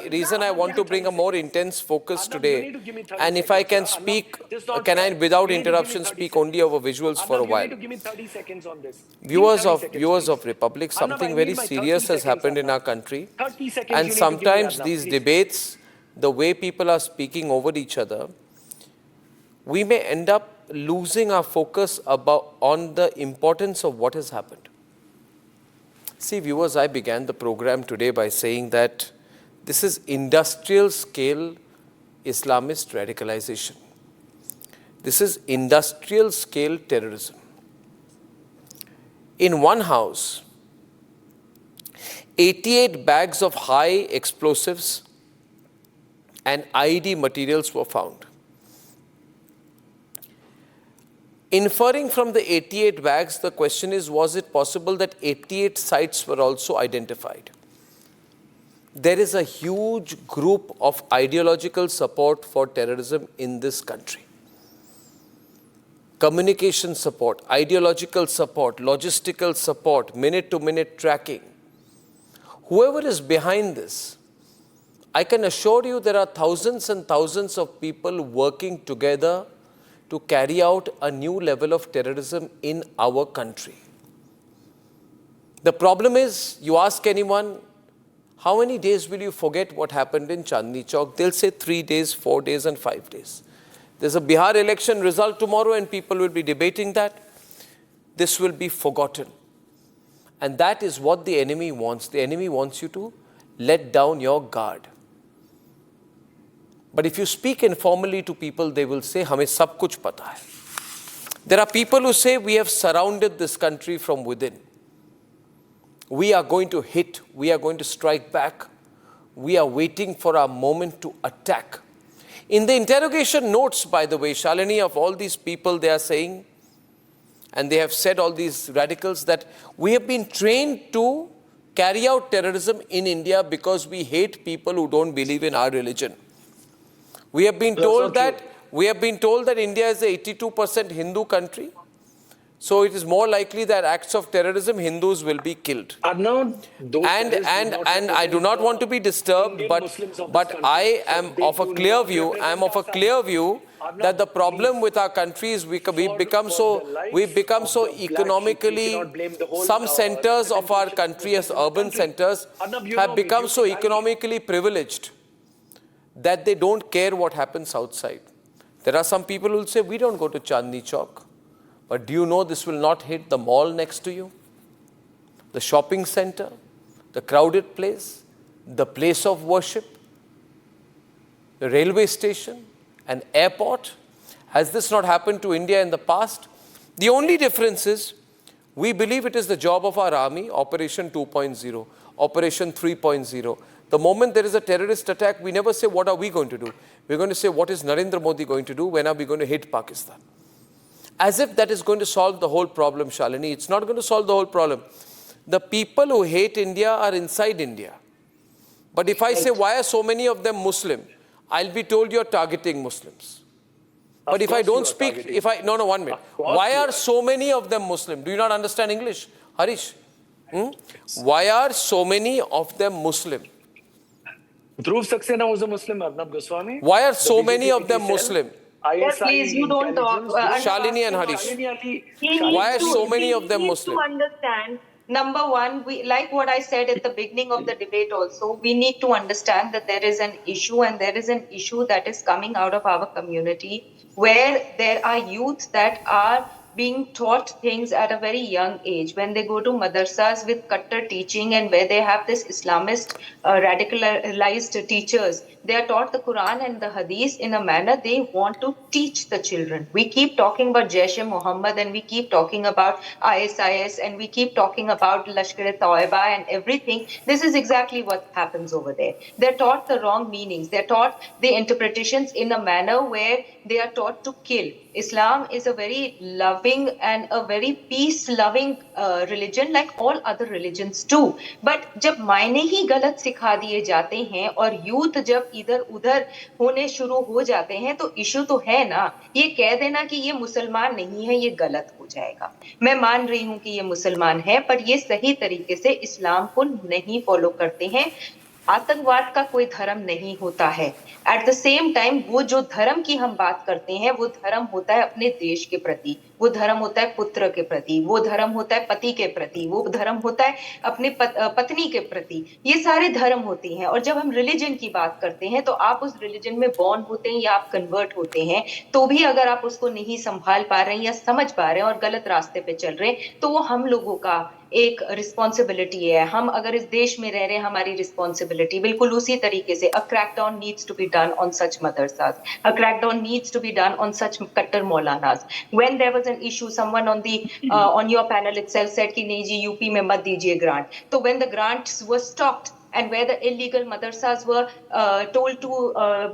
B: reason I want to bring a more intense focus today, and if I can speak, can I, without interruption, speak only over visuals for a while? Viewers of Republic, something very serious has happened in our country, and sometimes these debates, the way people are speaking over each other, we may end up losing our focus on the importance of what has happened. See, viewers, I began the program today by saying that this is industrial scale Islamist radicalization. This is industrial scale terrorism. In one house, 88 bags of high explosives and IED materials were found. Inferring from the 88 bags, the question is, was it possible that 88 sites were also identified? There is a huge group of ideological support for terrorism in this country. Communication support, ideological support, logistical support, minute-to-minute tracking. Whoever is behind this, I can assure you there are thousands and thousands of people working together to carry out a new level of terrorism in our country. The problem is, you ask anyone, how many days will you forget what happened in Chandni Chowk? They'll say 3 days, 4 days and 5 days. There's a Bihar election result tomorrow and people will be debating that. This will be forgotten. And that is what the enemy wants. The enemy wants you to let down your guard. But if you speak informally to people, they will say, "Hame sab kuch pata hai." There are people who say, we have surrounded this country from within. We are going to hit, we are going to strike back. We are waiting for our moment to attack. In the interrogation notes, by the way, Shalini, of all these people, they are saying, and they have said, all these radicals, that we have been trained to carry out terrorism in India because we hate people who don't believe in our religion. We have been told that India is a 82% Hindu country. So it is more likely that acts of terrorism, Hindus will be killed. And I do not want to be disturbed, but I am of a clear view. That the problem with our country is we've become so economically, some centers of our country as urban centers have become so economically privileged that they don't care what happens outside. There are some people who will say, we don't go to Chandni Chowk. But do you know this will not hit the mall next to you? The shopping center, the crowded place, the place of worship, the railway station, an airport. Has this not happened to India in the past? The only difference is, we believe it is the job of our army, Operation 2.0, Operation 3.0. The moment there is a terrorist attack, we never say, what are we going to do? We're going to say, what is Narendra Modi going to do? When are we going to hit Pakistan? As if that is going to solve the whole problem, Shalini. It's not going to solve the whole problem. The people who hate India are inside India. But if I say, why are so many of them Muslim? I'll be told you're targeting Muslims. But if I don't speak, no, 1 minute. Why are so many of them Muslim? Do you not understand English? Harish? Why are so many of them Muslim?
G: Dhruv Saxena was a Muslim, Arnab Goswami.
B: Why are so many of them Muslim?
H: Yes, please, you don't talk.
B: Shalini and Harish. Why are so many of them Muslim?
H: To understand, number one, like what I said at the beginning of the debate also, we need to understand that there is an issue, and there is an issue that is coming out of our community where there are youth that are being taught things at a very young age. When they go to madrasas with Kattar teaching and where they have this Islamist radicalized teachers, they are taught the Quran and the Hadith in a manner they want to teach the children. We keep talking about Jaish-e-Mohammed and we keep talking about ISIS and we keep talking about Lashkar-e-Taiba and everything. This is exactly what happens over there. They're taught the wrong meanings. They're taught the interpretations in a manner where they are taught to kill. Islam is a very loving and a very peace-loving religion, like all other religions too. But जब मायने ही गलत सिखा दिए जाते हैं और youth जब इधर-उधर होने शुरू हो जाते हैं, तो इशू तो है ना। ये कह देना कि ये मुसलमान नहीं है, ये गलत हो जाएगा। मैं मान रही हूँ कि ये मुसलमान है, पर ये सही तरीके से इस्लाम को नहीं फॉलो करते हैं। आतंकवाद का कोई धर्म नहीं होता है। एट द सेम टाइम वो जो धर्म की हम बात करते हैं, वो धर्म होता है अपने देश के प्रति, वो धर्म होता है पुत्र के प्रति, वो धर्म होता है पति के प्रति, वो धर्म होता है अपने पत्नी के प्रति। ये सारे धर्म होते हैं। और जब हम रिलीजन की बात करते हैं, तो आप उस रिलीजन में बॉर्न होते हैं या आप कन्वर्ट होते हैं, तो भी अगर आप उसको नहीं संभाल पा रहे हैं या समझ पा रहे हैं और गलत रास्ते पे चल रहे हैं, तो वो हम लोगों का एक रिस्पॉन्सिबिलिटी है। हम अगर इस देश में रह रहे हैं, हमारी रिस्पॉन्सिबिलिटी बिल्कुल उसी तरीके से। A crackdown needs to be done on such madrasas, a crackdown needs to be done on such कट्टर maulanas. When there was an issue, someone on your panel itself said कि नहीं जी यूपी में मत दीजिए ग्रांट, तो when the grants were stopped and where the illegal madrasas were told to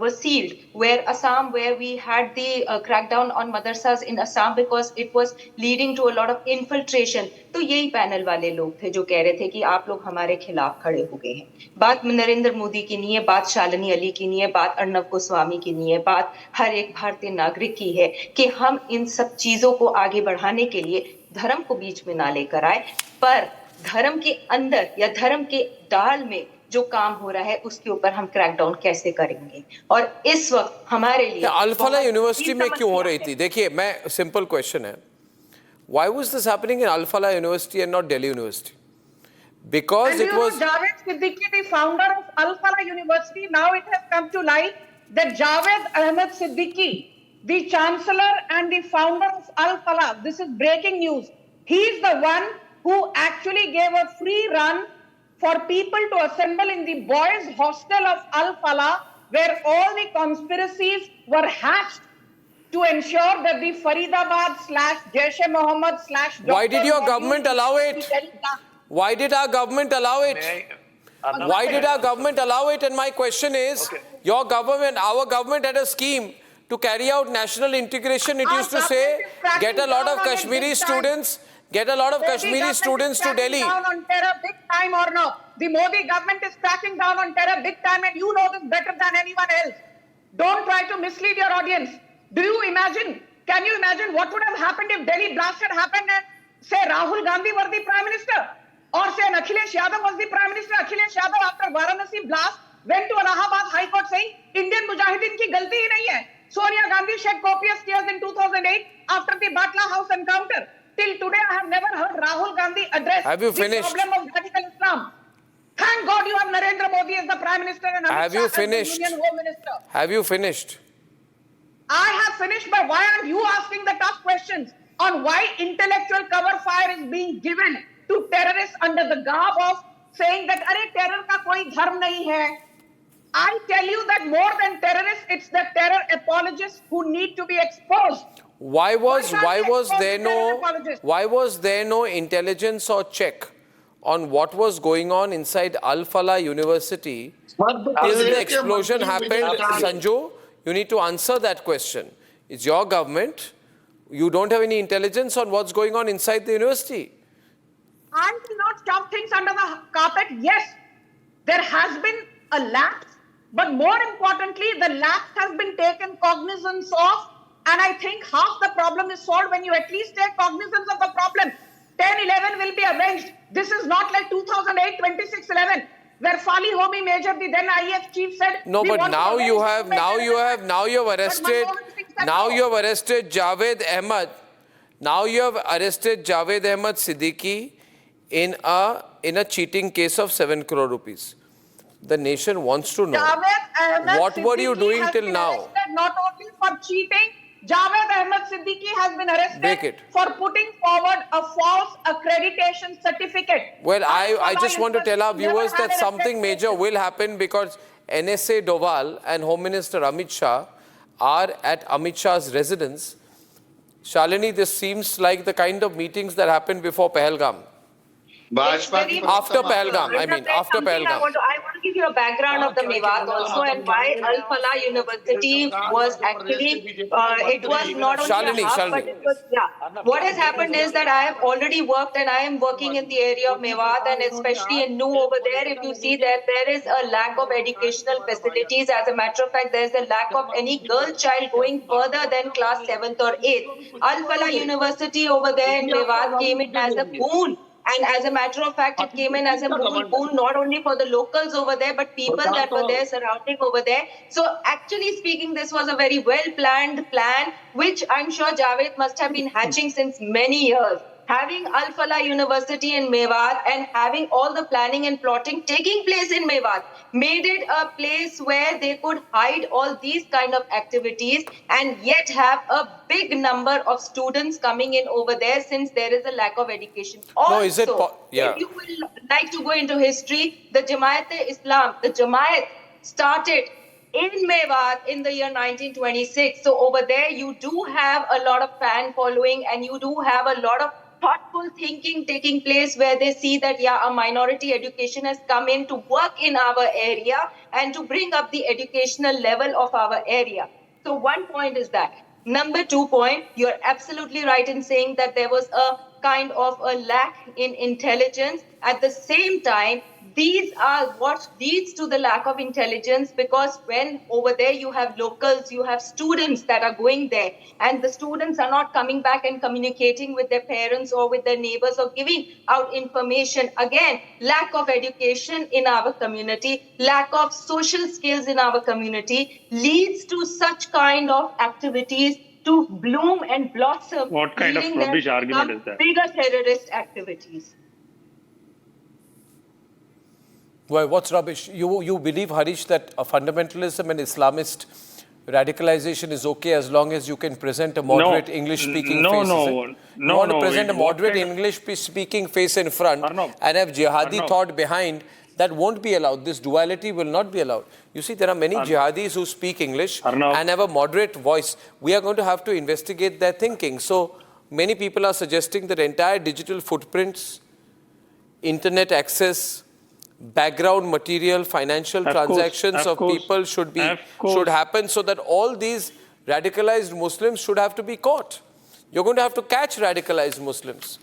H: were sealed, where Assam, where we had the crackdown on madrasas in Assam because it was leading to a lot of infiltration, तो यही panel वाले लोग थे जो कह रहे थे कि आप लोग हमारे खिलाफ खड़े हो गए हैं। बात नरेंद्र मोदी की नहीं है, बात शालिनी अली की नहीं है, बात अर्नब गोस्वामी की नहीं है, बात हर एक भारतीय नागरिक की है कि हम इन सब चीजों को आगे बढ़ाने के लिए धर्म को बीच में ना लेकर आए, पर धर्म के अंदर या धर्म के डाल में जो काम हो रहा है उसके ऊपर हम क्रैकडाउन कैसे करेंगे। और इस वक्त हमारे लिए
B: अल-फलाह यूनिवर्सिटी में क्यों हो रही थी? देखिए, मैं सिंपल क्वेश्चन है, why was this happening in Al-Falah University and not Delhi University? Because
I: and
B: it was
I: Javed Siddiqui, the founder of Al-Falah University. Now it has come to light that Javed Ahmed Siddiqui, the chancellor and the founder of Al-Falah, this is breaking news, he is the one who actually gave a free run for people to assemble in the boys' hostel of Al-Falah, where all the conspiracies were hatched to ensure that the Faridabad / Jaish-e-Mohammed /
B: Why did your government allow it? Why did our government allow it? Why did our government allow it? And my question is, your government, our government had a scheme to carry out national integration. It used to say, get a lot of Kashmiri students, to Delhi.
I: Down on terror big time or no? The Modi government is cracking down on terror big time, and you know this better than anyone else. Don't try to mislead your audience. Do you imagine? Can you imagine what would have happened if Delhi blast had happened and say Rahul Gandhi were the Prime Minister, or say Akhilesh Yadav was the Prime Minister? Akhilesh Yadav after Varanasi blast went to Allahabad High Court saying Indian Mujahideen ki galti hi nahi hai. Sonia Gandhi shed copious tears in 2008 after the Batla House encounter. Till today, I have never heard Rahul Gandhi address the problem of radical Islam. Thank God you have Narendra Modi as the Prime Minister and Amit Shah as the Union Home Minister.
B: Have you finished?
I: I have finished, but why aren't you asking the tough questions on why intellectual cover fire is being given to terrorists under the garb of saying that "Arey terror ka koi dharm nahi hai"? I tell you that more than terrorists, it's the terror apologists who need to be exposed.
B: Why was there no intelligence or check on what was going on inside Al-Falah University till the explosion happened? Sanju, you need to answer that question. It's your government. You don't have any intelligence on what's going on inside the university.
I: I will not shove things under the carpet. Yes, there has been a lapse, but more importantly, the lapse has been taken cognizance of. And I think half the problem is solved when you at least take cognizance of the problem. 10-11 will be avenged. This is not like 2008, 26-11, where Fali Homi Major, the then IAF chief, said.
B: No, but now you have arrested Javed Ahmed. Now you have arrested Javed Ahmed Siddiqui in a cheating case of 7 crore rupees. The nation wants to know what were you doing till now?
I: Not only for cheating. Javed Ahmed Siddiqui has been arrested for putting forward a false accreditation certificate.
B: Well, I just want to tell our viewers that something major will happen because NSA Doval and Home Minister Amit Shah are at Amit Shah's residence. Shalini, this seems like the kind of meetings that happened before Pahalgam.
K: Bhajpa की
B: After Pahalgam, I mean, after Pahalgam.
H: I want to give you a background of the Mewat also and why Al-Falah University was actually, it was not only
B: Shalini,
H: a hub,
B: Shalini.
H: but it was, yeah. What has happened is that I have already worked and I am working in the area of Mewat and especially in Nu over there. If you see that there is a lack of educational facilities. As a matter of fact, there is a lack of any girl child going further than class 7th or 8th. Al-Falah University over there in Mewat came in as a boon. And as a matter of fact, it came in as a boon not only for the locals over there, but people that were there surrounding over there. So actually speaking, this was a very well-planned plan, which I'm sure Javed must have been hatching since many years. Having Al-Falah University in Mewat and having all the planning and plotting taking place in Mewat made it a place where they could hide all these kind of activities and yet have a big number of students coming in over there since there is a lack of education. Also,
B: No, is it
H: if you will like to go into history, the Jamaat-e-Islam, the Jamaat started in Mewat in the year 1926. So over there, you do have a lot of fan following and you do have a lot of thoughtful thinking taking place where they see that, yeah, a minority education has come in to work in our area and to bring up the educational level of our area. So one point is that. Number 2 point, you're absolutely right in saying that there was a kind of a lack in intelligence. At the same time, these are what leads to the lack of intelligence, because when over there you have locals, you have students that are going there and the students are not coming back and communicating with their parents or with their neighbors or giving out information. Again, lack of education in our community, lack of social skills in our community leads to such kind of activities to bloom and blossom.
L: What kind of rubbish argument is that?
H: Bigger terrorist activities.
B: Well, what's rubbish? You believe, Harish, that a fundamentalism and Islamist radicalization is okay as long as you can present a moderate English-speaking face? You want to present a moderate English-speaking face in front and have jihadi thought behind, that won't be allowed. This duality will not be allowed. You see, there are many jihadis who speak English and have a moderate voice. We are going to have to investigate their thinking. So many people are suggesting that entire digital footprints, internet access, background material, financial transactions of people should happen, so that all these radicalized Muslims should have to be caught. You're going to have to catch radicalized Muslims.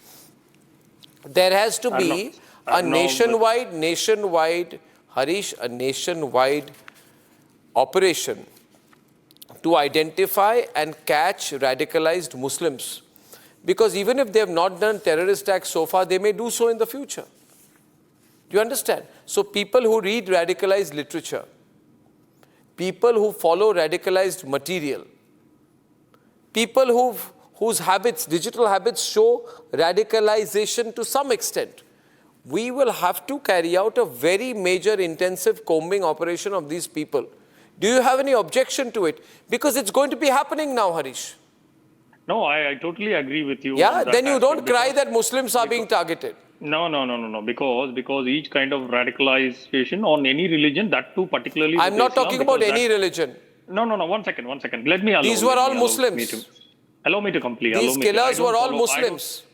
B: There has to be a nationwide, Harish, a nationwide operation to identify and catch radicalized Muslims. Because even if they have not done terrorist acts so far, they may do so in the future. Do you understand? So people who read radicalized literature, people who follow radicalized material, people whose habits, digital habits show radicalization to some extent, we will have to carry out a very major intensive combing operation of these people. Do you have any objection to it? Because it's going to be happening now, Harish.
L: No, I totally agree with you.
B: Yeah, then you don't cry that Muslims are being targeted.
L: No. Because each kind of radicalization on any religion, that too particularly.
B: I'm not talking about any religion.
L: No. 1 second. Let me allow.
B: These were all Muslims.
L: Allow me to complete.
B: These killers were all Muslims.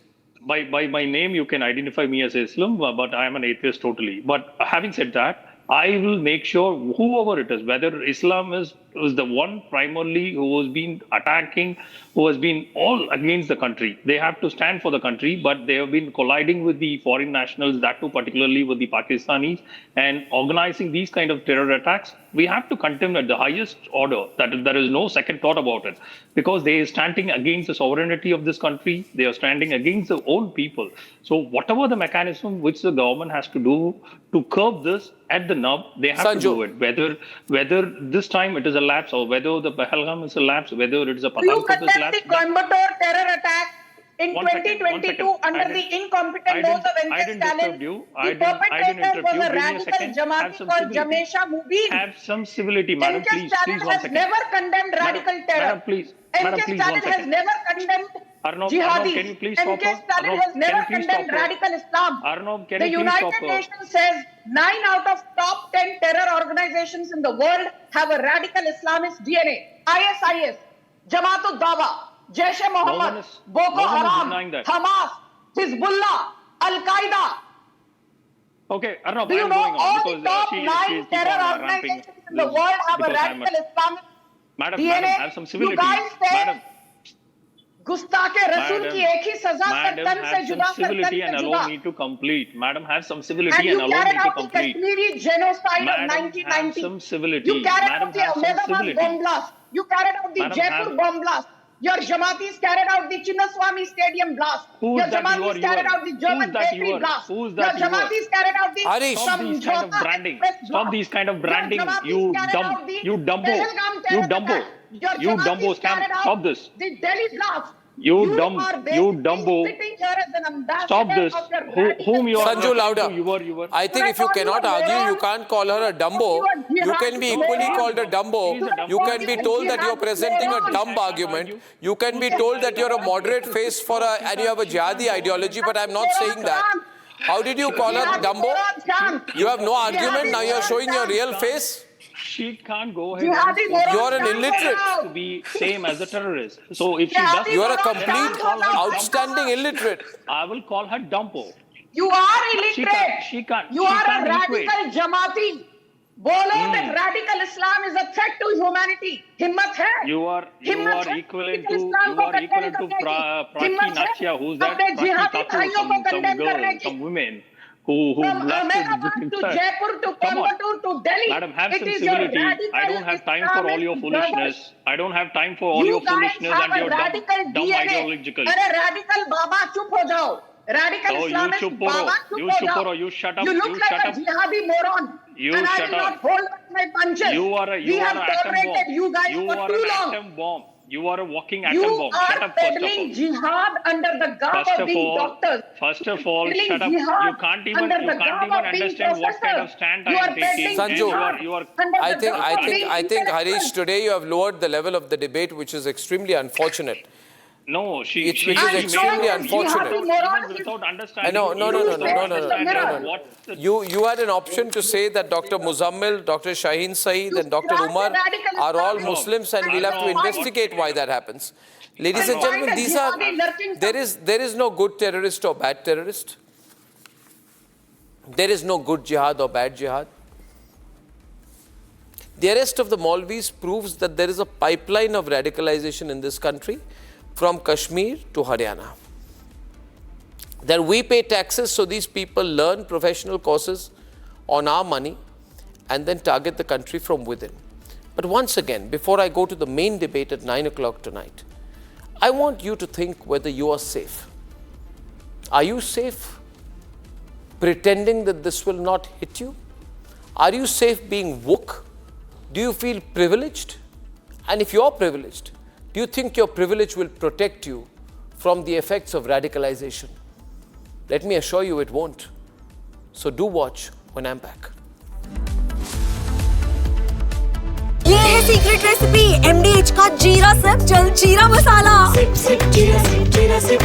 L: By my name, you can identify me as Islam, but I am an atheist totally. But having said that, I will make sure whoever it is, whether Islam is the one primarily who has been attacking, who has been all against the country. They have to stand for the country, but they have been colliding with the foreign nationals, that too particularly with the Pakistanis, and organizing these kind of terror attacks. We have to condemn at the highest order, that there is no second thought about it, because they are standing against the sovereignty of this country. They are standing against their own people. So whatever the mechanism which the government has to do to curb this at the nub, they have to do it. Whether this time it is a lapse or whether the Pahalgam is a lapse, whether it is a Pathankot is a lapse.
I: The Coimbatore terror attack in 2022 under the incompetent nose of NK Stalin. The perpetrator was a radical Jamaati called Jamesha Mubin.
L: Have some civility, madam, please.
I: NK Stalin has never condemned radical terror. NK Stalin has never condemned jihadis.
L: Can you please stop?
I: NK Stalin has never condemned radical Islam. The United Nations says 9 out of top 10 terror organizations in the world have a radical Islamist DNA. ISIS, Jamaat-ud-Dawa, Jaish-e-Mohammed, Boko Haram, Hamas, Hezbollah, Al-Qaeda,
L: Okay, Arnab,
I: Do you
L: I'm
I: know
L: going on
I: all the
L: because
I: top
L: she
I: 9
L: is
I: terror
L: ramping
I: organizations in the
L: this
I: world have a
L: because I'm
I: radical Islamic
L: Madam,
I: DNA?
L: have some civility.
I: You guys say
L: Madam,
I: गुस्ताखे रसूल की एक ही सजा
L: Madam,
I: तन से
L: have some
I: जुदा
L: civility and
I: से
L: allow
I: जुदा.
L: me to complete. Madam, have some
I: And
L: civility
I: you
L: and allow
I: carried
L: me to
I: out the
L: complete.
I: Kashmiri genocide of
L: Madam, have
I: 1990.
L: some civility.
I: You carried
L: Madam,
I: out the
L: have some
I: Ahmedabad
L: civility.
I: bomb blast. You carried out the
L: Madam,
I: Jaipur
L: have-
I: bomb blast. Your Jamaatis carried out the Chinnaswamy Stadium blast.
L: Who's
I: Your
L: that you
I: Jamaatis
L: are?
I: carried out the German
L: Who's that
I: bakery
L: you are?
I: blast.
L: Who's
I: Your
L: that you are?
I: Jamaatis carried out the
B: Harish.
L: Stop these kind of
I: Samjhauta
L: branding.
I: Express
L: Stop
I: blast.
L: these kind of
I: Your
L: branding.
I: Jamaatis
L: You
I: carried
L: dumb.
I: out the
L: You dumbo.
I: Pahalgam
L: You
I: terror
L: dumbo.
I: attack. Your
L: You dumbo.
I: Jamaatis carried out
L: Stop this.
I: the Delhi blast.
L: You dumb.
I: are
L: You
I: basically
L: dumbo.
I: sitting here as an ambassador
L: Stop this.
I: of your
L: Whom you are?
B: Sanju,
L: referring to?
B: louder.
L: You were.
B: I think if you cannot argue, you can't call her a dumbo. You can be equally called a dumbo. You can be told that you're presenting a dumb argument. You can be told that you're a moderate face and you have a jihadi ideology, but I'm not saying that. How did you call her dumbo? You have no argument, now you're showing your real face?
L: She can't go ahead and
B: You're an illiterate.
L: to be same as a terrorist. So if she does,
B: You are a
L: then I will
B: complete,
L: call her
B: outstanding illiterate.
L: I will call her dumpo.
I: You are illiterate.
L: She can't.
I: You
L: she
I: are
L: can't
I: a radical
L: equate.
I: Jamaati. Bolo that radical Islam is a threat to humanity. Himmat hai.
L: You are
I: Himmat hai.
L: equivalent
I: Radical
L: to
I: Islam ko condemn karne ki.
L: Prati
I: Himmat hai.
L: Nachia. Who's that?
I: Apne
L: Prati
I: jihadi
L: Thakur,
I: bhaiyon ko condemn
L: some
I: karne
L: girl,
I: ki.
L: some women who
I: From
L: blasted
I: Ahmedabad to
L: inside.
I: Jaipur to
L: Come on.
I: Coimbatore to Delhi.
L: Madam, have
I: it
L: some
I: is your
L: civility.
I: radical
L: I don't have time for all your
I: Islamic
L: foolishness.
I: brothers.
L: I don't have time for all
I: You
L: your
I: guys
L: foolishness
I: have
L: and
I: a
L: your
I: radical
L: dumb
I: DNA.
L: ideological.
I: अरे radical बाबा चुप हो जाओ. Radical
L: Oh, you
I: Islamist
L: chup karo.
I: बाबा चुप
L: You
I: हो
L: chup
I: जाओ.
L: karo. You shut up.
I: You look
L: You
I: like
L: shut
I: a
L: up.
I: jihadi moron.
L: You
I: and I
L: shut
I: will
L: up.
I: not hold my punches.
L: You are
I: We have
L: an atom
I: tolerated
L: bomb.
I: you guys
L: You
I: for
L: are
I: too
L: an
I: long.
L: atom bomb. You are a walking atom
I: You
L: bomb. Shut
I: are
L: up first of all.
I: peddling jihad under the garb
L: First
I: of being doctors.
L: First of all,
I: Peddling
L: shut up.
I: jihad
L: You can't even
I: under the garb of being
L: understand what kind of
I: professors.
L: stand
I: You
L: I
I: are
L: am taking.
I: peddling
B: Sanju,
I: jihad
L: you are
I: under
B: I
I: the
B: think,
I: garb
B: I
I: of
B: think,
I: being
B: I think, Harish,
I: intellectuals.
B: today you have lowered the level of the debate, which is extremely unfortunate.
L: No,
B: Which is
L: she
B: extremely
L: made-
B: unfortunate.
L: Even without understanding.
B: No.
L: What the-
B: You had an option to say that Dr. Muzammil, Dr. Shaheen Saeed and Dr. Umar are all Muslims and we'll have to investigate why that happens. Ladies and gentlemen, these are, there is no good terrorist or bad terrorist. There is no good jihad or bad jihad. The arrest of the Maulvis proves that there is a pipeline of radicalization in this country from Kashmir to Haryana. That we pay taxes so these people learn professional courses on our money and then target the country from within. But once again, before I go to the main debate at 9 o'clock tonight, I want you to think whether you are safe. Are you safe pretending that this will not hit you? Are you safe being woke? Do you feel privileged? And if you're privileged, do you think your privilege will protect you from the effects of radicalization? Let me assure you it won't. So do watch when I'm back.
M: ये है secret recipe MDH का जीरा SIP jaljeera मसाला। SIP SIP जीरा SIP